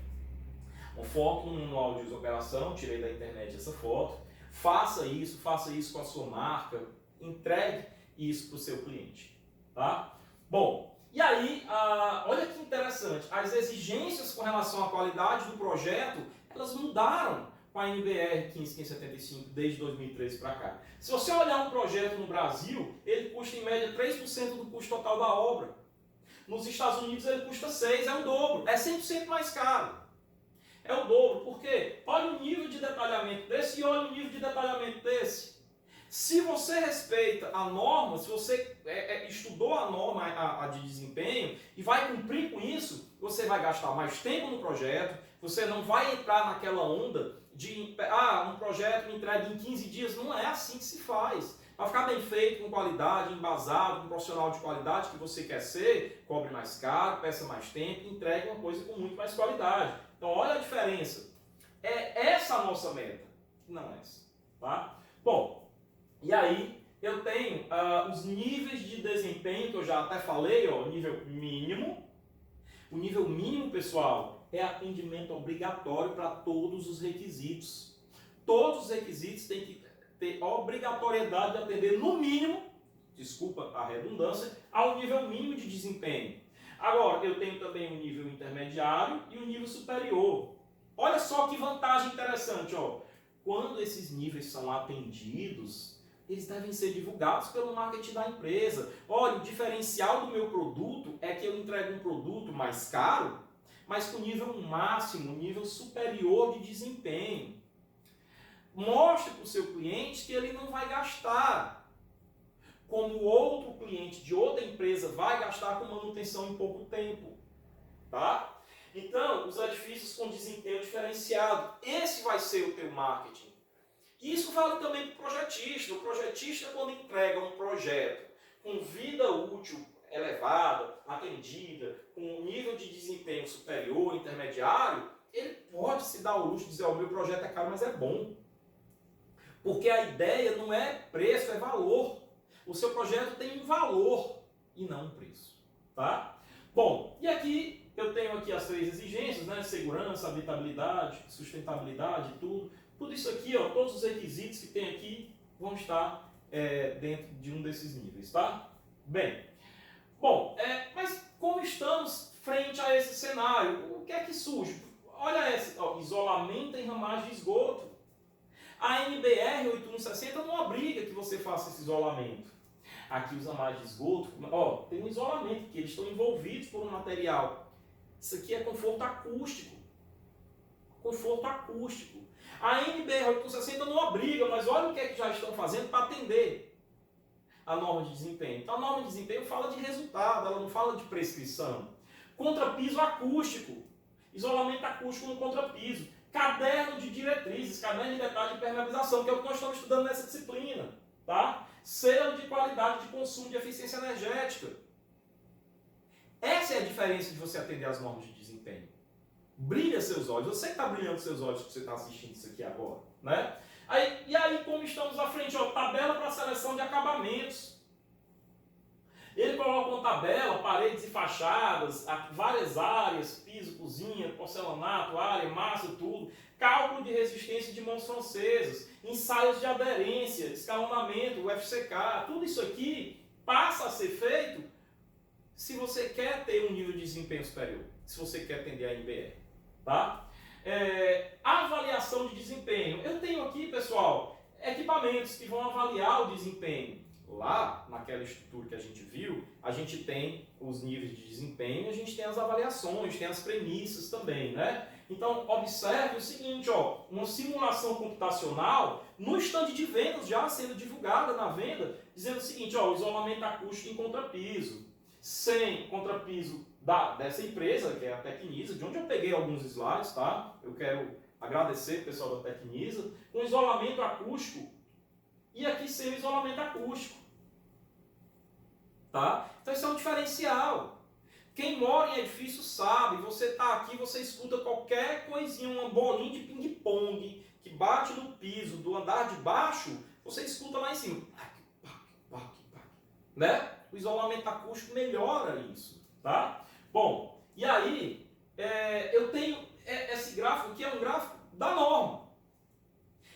uma foto no manual de uso e operação, tirei da internet essa foto, faça isso com a sua marca, entregue isso para o seu cliente, tá? Bom, e aí, olha que interessante, as exigências com relação à qualidade do projeto, elas mudaram com a NBR 15575 desde 2013 para cá. Se você olhar um projeto no Brasil, ele custa em média 3% do custo total da obra. Nos Estados Unidos ele custa 6%, é o dobro, é 100% mais caro. É o dobro, por quê? Olha o nível de detalhamento desse e olha o nível de detalhamento desse. Se você respeita a norma, se você estudou a norma a de desempenho e vai cumprir com isso, você vai gastar mais tempo no projeto, você não vai entrar naquela onda de um projeto me entregue em 15 dias. Não é assim que se faz. Para ficar bem feito, com qualidade, embasado, com um profissional de qualidade que você quer ser, cobre mais caro, peça mais tempo, entregue uma coisa com muito mais qualidade. Então olha a diferença. É essa a nossa meta, não é essa. Tá? Bom, e aí eu tenho os níveis de desempenho que eu já até falei, ó, nível mínimo. O nível mínimo, pessoal, é atendimento obrigatório para todos os requisitos. Todos os requisitos têm que ter obrigatoriedade de atender no mínimo, desculpa a redundância, ao nível mínimo de desempenho. Agora, eu tenho também um nível intermediário e um nível superior. Olha só que vantagem interessante, ó. Quando esses níveis são atendidos, eles devem ser divulgados pelo marketing da empresa. Olha, o diferencial do meu produto é que eu entrego um produto mais caro, mas com nível máximo, nível superior de desempenho. Mostre para o seu cliente que ele não vai gastar como outro cliente de outra empresa vai gastar com manutenção em pouco tempo. Tá? Então, os edifícios com desempenho diferenciado, esse vai ser o teu marketing. Isso vale também para o projetista. O projetista, quando entrega um projeto com vida útil elevada, atendida, com um nível de desempenho superior, intermediário, ele pode se dar o luxo de dizer, o meu projeto é caro, mas é bom. Porque a ideia não é preço, é valor. O seu projeto tem um valor. e não um preço. Tá? Bom, e aqui eu tenho aqui as 3 exigências, né? Segurança, habitabilidade, sustentabilidade, tudo. Tudo isso aqui, ó, todos os requisitos que tem aqui vão estar dentro de um desses níveis, tá? Bem, bom, mas como estamos frente a esse cenário, o que é que surge? Olha esse, ó, isolamento em ramagem de esgoto. A NBR 8160 não obriga que você faça esse isolamento. Aqui os ramagens de esgoto, ó, tem um isolamento, que eles estão envolvidos por um material. Isso aqui é conforto acústico. Conforto acústico. A NBR 860 não obriga, mas olha o que é que já estão fazendo para atender a norma de desempenho. Então a norma de desempenho fala de resultado, ela não fala de prescrição. Contrapiso acústico. Isolamento acústico no contrapiso. Caderno de diretrizes, caderno de detalhe de permeabilização, que é o que nós estamos estudando nessa disciplina. Tá? Selo de qualidade de consumo de eficiência energética. Essa é a diferença de você atender às normas de desempenho. Brilha seus olhos. Você que está brilhando seus olhos que você está assistindo isso aqui agora. Né? E aí, como estamos à frente? Ó, tabela para seleção de acabamentos. Ele coloca uma tabela, paredes e fachadas, várias áreas, piso, cozinha, porcelanato, área, massa, tudo. Cálculo de resistência de mãos francesas, ensaios de aderência, escalonamento, UFCK, tudo isso aqui passa a ser feito se você quer ter um nível de desempenho superior, se você quer atender a NBR. Tá? Avaliação de desempenho. Eu tenho aqui, pessoal, equipamentos que vão avaliar o desempenho. Lá, naquela estrutura que a gente viu, a gente tem os níveis de desempenho, a gente tem as avaliações, tem as premissas também, né? Então, observe o seguinte, ó, uma simulação computacional no estande de vendas já sendo divulgada na venda, dizendo o seguinte, ó, isolamento acústico em contrapiso, sem contrapiso dessa empresa, que é a Tecnisa, de onde eu peguei alguns slides, tá? Eu quero agradecer o pessoal da Tecnisa, com isolamento acústico. E aqui sem o isolamento acústico. Tá? Então isso é um diferencial. Quem mora em edifício sabe, você está aqui, você escuta qualquer coisinha, uma bolinha de ping-pong que bate no piso do andar de baixo, você escuta lá em cima. Né? O isolamento acústico melhora isso. Tá? Bom, e aí eu tenho esse gráfico aqui, é um gráfico da norma.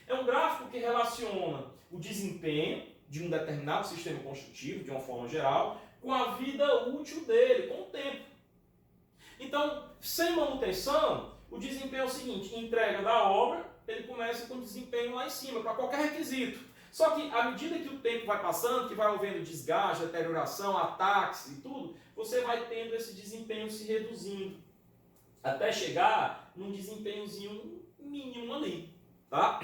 É um gráfico que relaciona o desempenho de um determinado sistema construtivo, de uma forma geral, com a vida útil dele, com o tempo. Então, sem manutenção, o desempenho é o seguinte, entrega da obra, ele começa com desempenho lá em cima, para qualquer requisito. Só que, à medida que o tempo vai passando, que vai havendo desgaste, deterioração, ataques e tudo, você vai tendo esse desempenho se reduzindo, até chegar num desempenhozinho mínimo ali. Tá?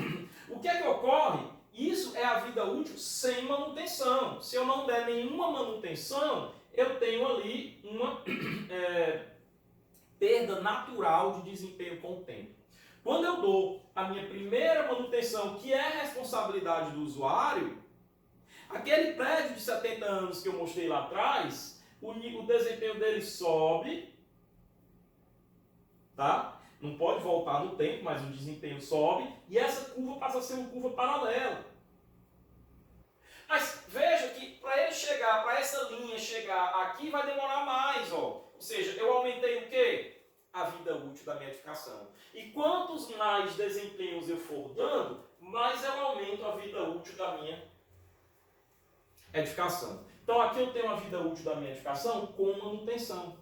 O que é que ocorre? Isso é a vida útil sem manutenção. Se eu não der nenhuma manutenção, eu tenho ali uma perda natural de desempenho com o tempo. Quando eu dou a minha primeira manutenção, que é a responsabilidade do usuário, aquele prédio de 70 anos que eu mostrei lá atrás, o desempenho dele sobe, tá? Não pode voltar no tempo, mas o desempenho sobe e essa curva passa a ser uma curva paralela. Mas veja que para ele chegar, para essa linha chegar aqui vai demorar mais, ó. Ou seja, eu aumentei o quê? A vida útil da minha edificação. E quantos mais desempenhos eu for dando, mais eu aumento a vida útil da minha edificação. Então aqui eu tenho a vida útil da minha edificação com manutenção,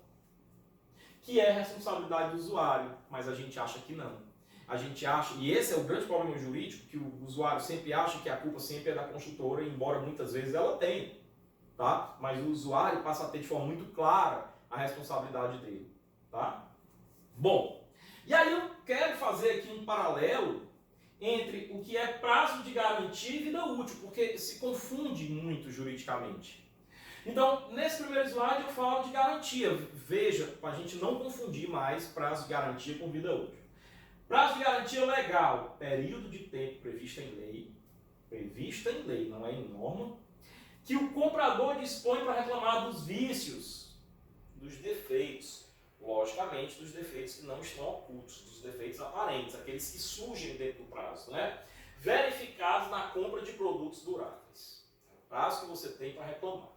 que é responsabilidade do usuário, mas a gente acha que não. A gente acha, e esse é o grande problema jurídico, que o usuário sempre acha que a culpa sempre é da construtora, embora muitas vezes ela tenha, tá? Mas o usuário passa a ter de forma muito clara a responsabilidade dele, tá? Bom, e aí eu quero fazer aqui um paralelo entre o que é prazo de garantia e vida útil, porque se confunde muito juridicamente. Então, nesse primeiro slide eu falo de garantia. Veja, para a gente não confundir mais prazo de garantia com vida útil. Prazo de garantia legal, período de tempo previsto em lei, não é em norma, que o comprador dispõe para reclamar dos vícios, dos defeitos, logicamente dos defeitos que não estão ocultos, dos defeitos aparentes, aqueles que surgem dentro do prazo, né? Verificados na compra de produtos duráveis. É o prazo que você tem para reclamar.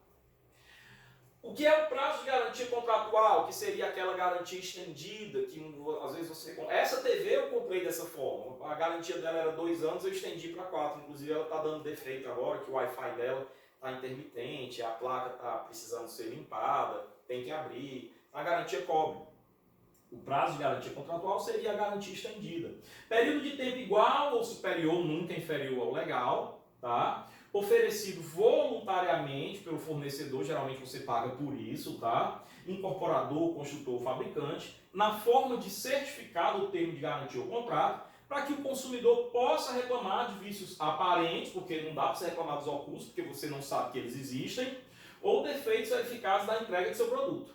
O que é o prazo de garantia contratual, que seria aquela garantia estendida, que às vezes você... Essa TV eu comprei dessa forma, a garantia dela era 2 anos, eu estendi para 4, inclusive ela está dando defeito agora, que o Wi-Fi dela está intermitente, a placa está precisando ser limpada, tem que abrir, a garantia cobre. O prazo de garantia contratual seria a garantia estendida. Período de tempo igual ou superior, nunca inferior ao legal, tá? Oferecido voluntariamente pelo fornecedor, geralmente você paga por isso, tá? Incorporador, construtor, fabricante, na forma de certificado ou termo de garantia ou contrato, para que o consumidor possa reclamar de vícios aparentes, porque não dá para você reclamar dos ocultos, porque você não sabe que eles existem, ou defeitos verificados da entrega de seu produto.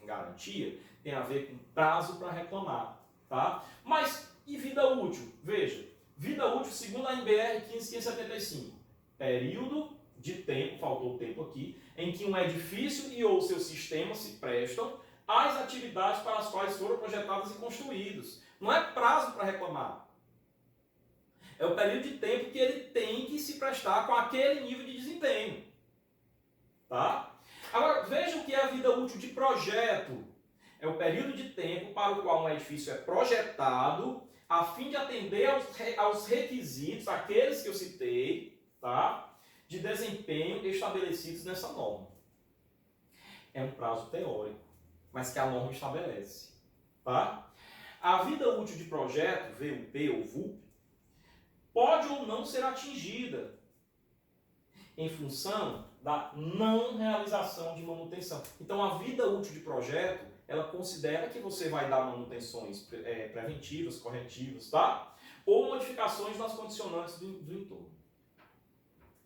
Garantia tem a ver com prazo para reclamar, tá? Mas e vida útil? Veja, vida útil segundo a NBR 15575. Período de tempo, faltou tempo aqui, em que um edifício e ou seu sistema se prestam às atividades para as quais foram projetados e construídos. Não é prazo para reclamar. É o período de tempo que ele tem que se prestar com aquele nível de desempenho. Tá? Agora, veja o que é a vida útil de projeto. É o período de tempo para o qual um edifício é projetado a fim de atender aos requisitos, aqueles que eu citei, tá? De desempenho estabelecidos nessa norma. É um prazo teórico, mas que a norma estabelece. Tá? A vida útil de projeto, VUP ou VUP, pode ou não ser atingida em função da não realização de manutenção. Então, a vida útil de projeto, ela considera que você vai dar manutenções preventivas, corretivas, tá? Ou modificações nas condicionantes do entorno.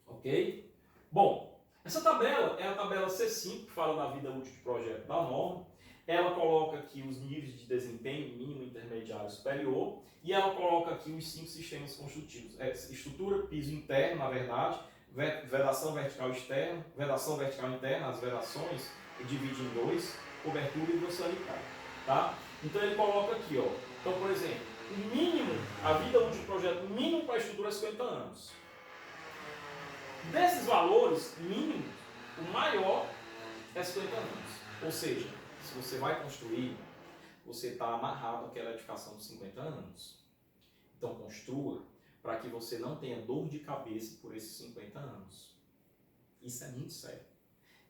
Ok? Bom, essa tabela é a tabela C5, que fala da vida útil de projeto da norma. Ela coloca aqui os níveis de desempenho mínimo, intermediário e superior. E ela coloca aqui os 5 sistemas construtivos. Estrutura, piso interno, na verdade, vedação vertical externa, vedação vertical interna, as vedações, e divide em 2, cobertura hidrossanitária. Tá? Então ele coloca aqui, ó. Então, por exemplo, o mínimo, a vida útil de projeto mínimo para a estrutura é 50 anos. Desses valores mínimos, o maior é 50 anos. Ou seja, se você vai construir, você está amarrado àquela edificação de 50 anos. Então construa para que você não tenha dor de cabeça por esses 50 anos. Isso é muito sério.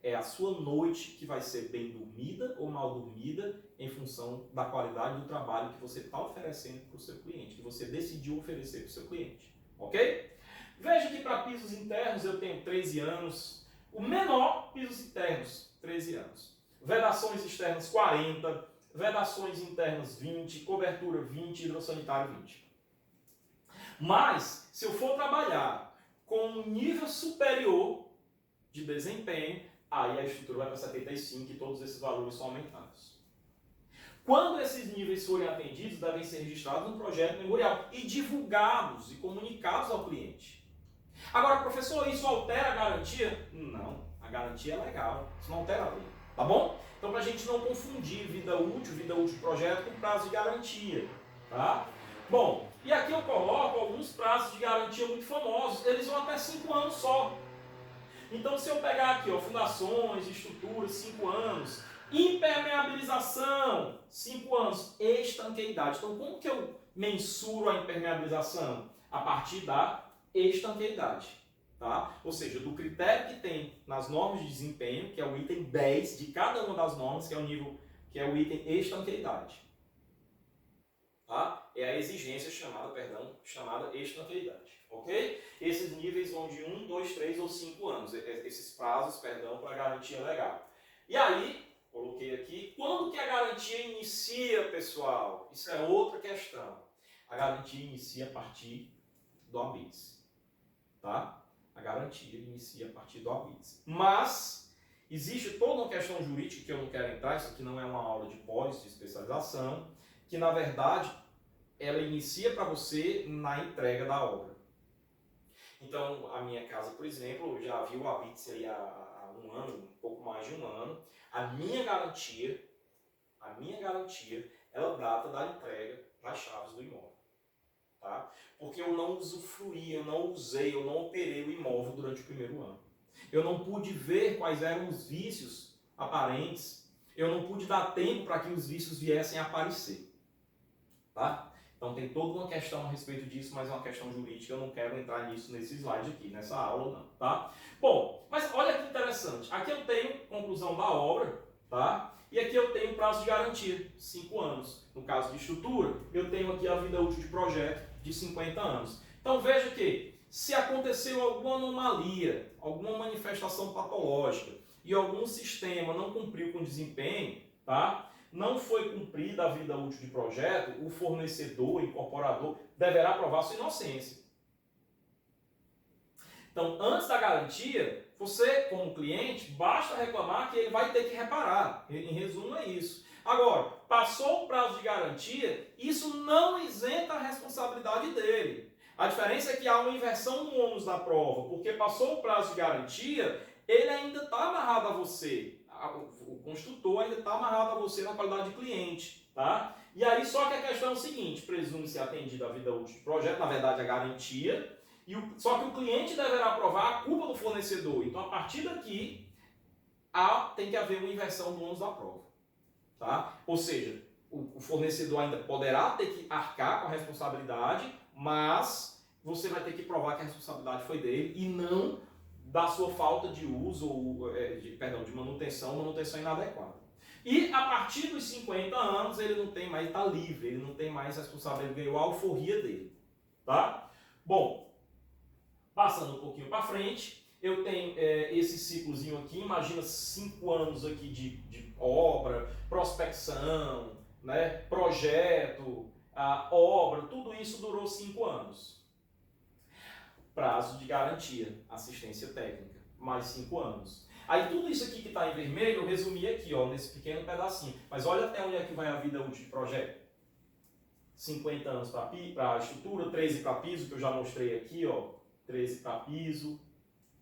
É a sua noite que vai ser bem dormida ou mal dormida em função da qualidade do trabalho que você está oferecendo para o seu cliente, que você decidiu oferecer para o seu cliente. Ok? Veja que para pisos internos eu tenho 13 anos. O menor, pisos internos, 13 anos. Vedações externas, 40. Vedações internas, 20. Cobertura, 20. Hidrossanitário, 20. Mas, se eu for trabalhar com um nível superior de desempenho, aí a estrutura vai para 75 e todos esses valores são aumentados. Quando esses níveis forem atendidos, devem ser registrados no projeto memorial e divulgados e comunicados ao cliente. Agora, professor, isso altera a garantia? Não, a garantia é legal, isso não altera a lei, tá bom? Então, para a gente não confundir vida útil de projeto com prazo de garantia, tá? Bom, e aqui eu coloco alguns prazos de garantia muito famosos, eles vão até 5 anos só. Então, se eu pegar aqui, ó, fundações, estruturas, 5 anos, impermeabilização, 5 anos, estanqueidade. Então, como que eu mensuro a impermeabilização? A partir da estanqueidade, tá? Ou seja, do critério que tem nas normas de desempenho, que é o item 10 de cada uma das normas, que é o nível, que é o item estanqueidade. Tá? É a exigência chamada estanqueidade, ok? Esses níveis vão de 1, 2, 3 ou 5 anos, esses prazos, para a garantia legal. E aí, coloquei aqui, quando que a garantia inicia, pessoal? Isso é outra questão. A garantia inicia a partir do habeas, tá? A garantia inicia a partir do habeas. Mas existe toda uma questão jurídica que eu não quero entrar, isso aqui não é uma aula de pós, de especialização, que na verdade ela inicia para você na entrega da obra. Então, a minha casa, por exemplo, já viu o habeas aí há um ano, um pouco mais de um ano. A minha garantia, ela data da entrega das chaves do imóvel. Tá? Porque eu não usufruí, eu não usei, eu não operei o imóvel durante o primeiro ano. Eu não pude ver quais eram os vícios aparentes, eu não pude dar tempo para que os vícios viessem a aparecer. Tá? Então tem toda uma questão a respeito disso, mas é uma questão jurídica, eu não quero entrar nisso nesse slide aqui, nessa aula não, tá? Bom, mas olha que interessante, aqui eu tenho conclusão da obra, tá? E aqui eu tenho prazo de garantia, 5 anos. No caso de estrutura, eu tenho aqui a vida útil de projeto de 50 anos. Então veja que, se aconteceu alguma anomalia, alguma manifestação patológica e algum sistema não cumpriu com desempenho, tá? Não foi cumprida a vida útil de projeto, o fornecedor, o incorporador, deverá provar sua inocência. Então, antes da garantia, você, como cliente, basta reclamar que ele vai ter que reparar. Em resumo, é isso. Agora, passou o prazo de garantia, isso não isenta a responsabilidade dele. A diferença é que há uma inversão no ônus da prova, porque passou o prazo de garantia, ele ainda está amarrado a você. O construtor ainda está amarrado a você na qualidade de cliente, tá? E aí só que a questão é o seguinte, presume-se atendida a vida útil de projeto, na verdade a garantia, só que o cliente deverá provar a culpa do fornecedor. Então a partir daqui tem que haver uma inversão do ônus da prova, tá? Ou seja, o fornecedor ainda poderá ter que arcar com a responsabilidade, mas você vai ter que provar que a responsabilidade foi dele e não da sua falta de uso, de manutenção inadequada. E a partir dos 50 anos ele não tem mais, está livre, ele não tem mais responsabilidade, ele ganhou a alforria dele. Tá? Bom, passando um pouquinho para frente, eu tenho esse ciclozinho aqui, imagina 5 anos aqui de obra, prospecção, né, projeto, obra, tudo isso durou 5 anos. Prazo de garantia, assistência técnica, mais 5 anos. Aí tudo isso aqui que está em vermelho, eu resumi aqui, ó, nesse pequeno pedacinho. Mas olha até onde é que vai a vida útil de projeto. 50 anos para estrutura, 13 para piso, que eu já mostrei aqui, ó. 13 para piso,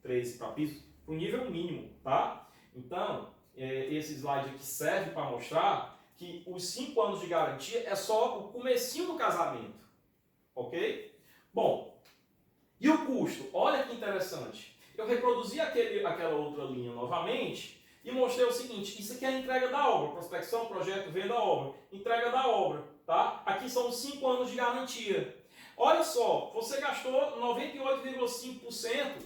13 para piso, para o nível mínimo, tá? Então, esse slide aqui serve para mostrar que os 5 anos de garantia é só o comecinho do casamento, ok? Bom, e o custo? Olha que interessante. Eu reproduzi aquela outra linha novamente e mostrei o seguinte, isso aqui é a entrega da obra, prospecção, projeto, venda, obra. Entrega da obra, tá? Aqui são os 5 anos de garantia. Olha só, você gastou 98,5%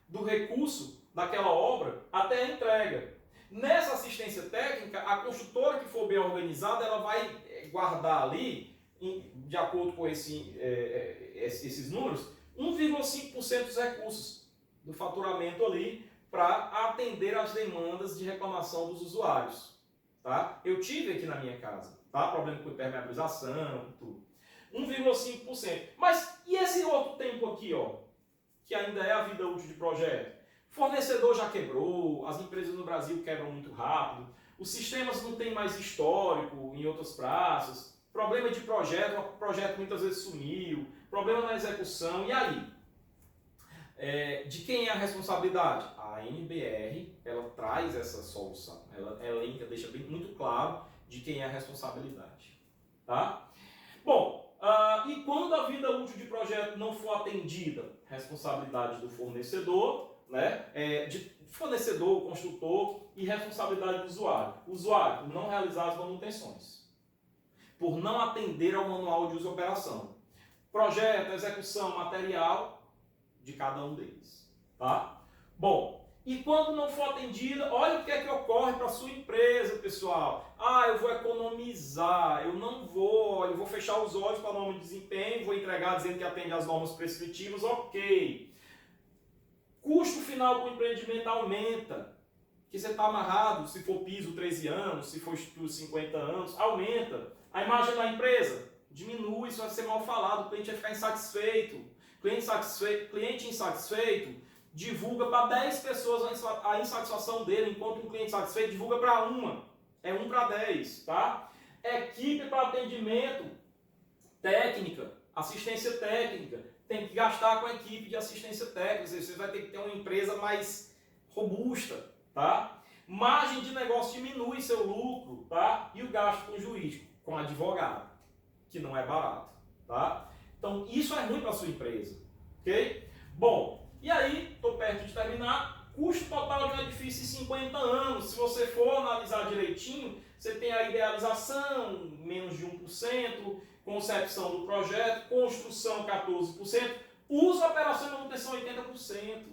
do recurso daquela obra até a entrega. Nessa assistência técnica, a construtora que for bem organizada, ela vai guardar ali, de acordo com esses números, 1,5% dos recursos do faturamento ali para atender às demandas de reclamação dos usuários. Tá? Eu tive aqui na minha casa, tá? Problema com impermeabilização, tudo. 1,5%. Mas e esse outro tempo aqui, ó, que ainda é a vida útil de projeto? Fornecedor já quebrou, as empresas no Brasil quebram muito rápido, os sistemas não têm mais histórico em outras praças, problema de projeto, o projeto muitas vezes sumiu, problema na execução, e aí? De quem é a responsabilidade? A NBR, ela traz essa solução, ela elenca, deixa bem muito claro de quem é a responsabilidade. Tá? Bom, e quando a vida útil de projeto não for atendida, responsabilidade do fornecedor, né? De fornecedor, construtor e responsabilidade do usuário. O usuário, por não realizar as manutenções, por não atender ao manual de uso e operação. Projeto, execução, material de cada um deles. Tá? Bom, e quando não for atendida, olha o que é que ocorre para a sua empresa, pessoal. Eu vou economizar, eu vou fechar os olhos para a norma de desempenho, vou entregar dizendo que atende às normas prescritivas, ok. Custo final do empreendimento aumenta, que você está amarrado, se for piso 13 anos, se for estrutura 50 anos, aumenta. A imagem da empresa diminui, isso vai ser mal falado, o cliente vai ficar insatisfeito. Cliente insatisfeito divulga para 10 pessoas a insatisfação dele, enquanto um cliente satisfeito divulga para uma. É 1 para 10, tá? Equipe para atendimento, técnica, assistência técnica. Tem que gastar com a equipe de assistência técnica, você vai ter que ter uma empresa mais robusta, tá? Margem de negócio diminui seu lucro, tá? E o gasto com jurídico, com advogado, que não é barato, tá? Então, isso é ruim para a sua empresa, ok? Bom, e aí, estou perto de terminar. Custo total de um edifício em 50 anos. Se você for analisar direitinho, você tem a idealização, menos de 1%, concepção do projeto, construção 14%, uso, operação e manutenção 80%.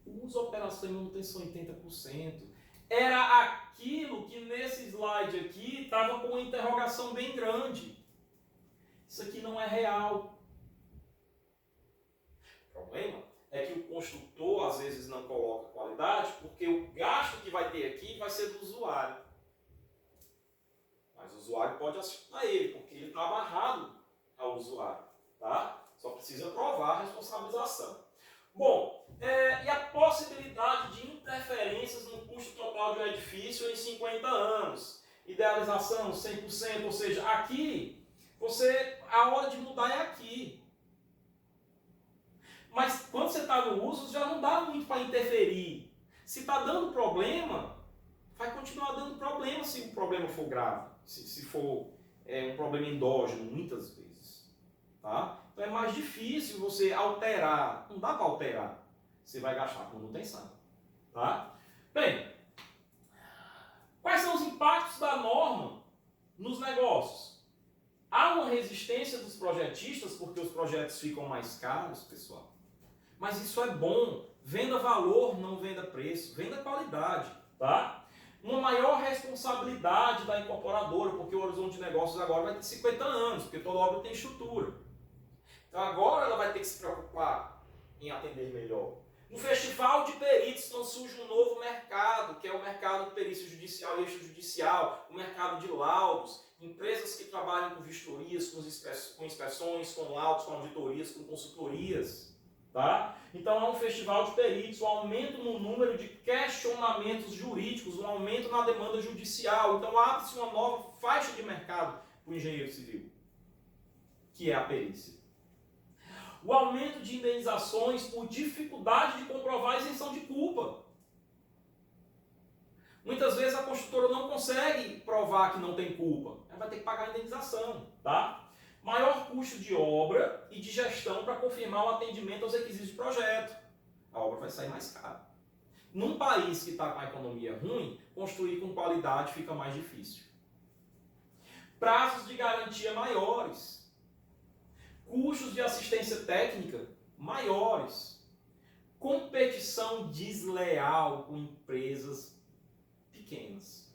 Uso, operação e manutenção 80%. Era aquilo que nesse slide aqui estava com uma interrogação bem grande. Isso aqui não é real. O problema é que o construtor às vezes não coloca qualidade porque o gasto que vai ter aqui vai ser do usuário. Mas o usuário pode acionar ele, porque ele está amarrado ao usuário. Tá? Só precisa provar a responsabilização. Bom, e a possibilidade de interferências no custo total de um edifício em 50 anos. Idealização 100%, ou seja, aqui, a hora de mudar é aqui. Mas quando você está no uso, já não dá muito para interferir. Se está dando problema, vai continuar dando problema se o problema for grave. Se for um problema endógeno, muitas vezes. Tá? Então é mais difícil você alterar. Não dá para alterar. Você vai gastar com manutenção. Tá? Bem, quais são os impactos da norma nos negócios? Há uma resistência dos projetistas porque os projetos ficam mais caros, pessoal. Mas isso é bom. Venda valor, não venda preço. Venda qualidade. Tá? Uma maior responsabilidade da incorporadora, porque o horizonte de negócios agora vai ter 50 anos, porque toda obra tem estrutura. Então agora ela vai ter que se preocupar em atender melhor. No festival de peritos, então surge um novo mercado, que é o mercado de perícia judicial e extrajudicial, o mercado de laudos, empresas que trabalham com vistorias, com inspeções, com laudos, com auditorias, com consultorias. Tá? Então há um festival de peritos, um aumento no número de questionamentos jurídicos, um aumento na demanda judicial. Então abre-se uma nova faixa de mercado para o engenheiro civil, que é a perícia. O aumento de indenizações por dificuldade de comprovar a isenção de culpa. Muitas vezes a construtora não consegue provar que não tem culpa, ela vai ter que pagar a indenização. Tá? Maior custo de obra e de gestão para confirmar o atendimento aos requisitos de projeto. A obra vai sair mais cara. Num país que está com a economia ruim, construir com qualidade fica mais difícil. Prazos de garantia maiores. Custos de assistência técnica maiores. Competição desleal com empresas pequenas.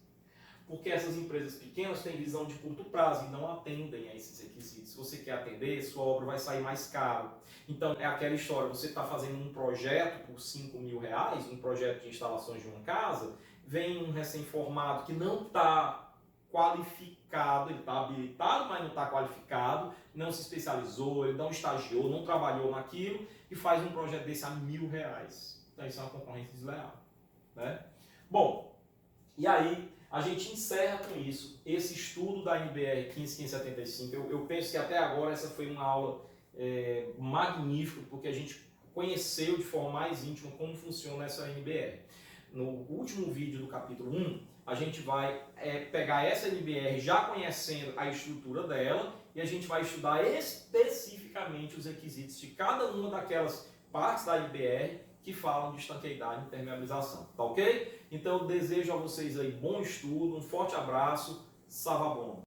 Porque essas empresas pequenas têm visão de curto prazo e não atendem a esses requisitos. Se você quer atender, sua obra vai sair mais caro. Então, é aquela história, você está fazendo um projeto por R$5.000, um projeto de instalações de uma casa, vem um recém-formado que não está qualificado, ele está habilitado, mas não está qualificado, não se especializou, ele não estagiou, não trabalhou naquilo e faz um projeto desse a R$1.000. Então, isso é uma concorrência desleal. Né? Bom, e aí a gente encerra com isso esse estudo da NBR 15575. Eu penso que até agora essa foi uma aula magnífica, porque a gente conheceu de forma mais íntima como funciona essa NBR. No último vídeo do capítulo 1, a gente vai pegar essa NBR já conhecendo a estrutura dela e a gente vai estudar especificamente os requisitos de cada uma daquelas partes da NBR que falam de estanqueidade e impermeabilização, tá ok? Então eu desejo a vocês aí bom estudo, um forte abraço, Savabon.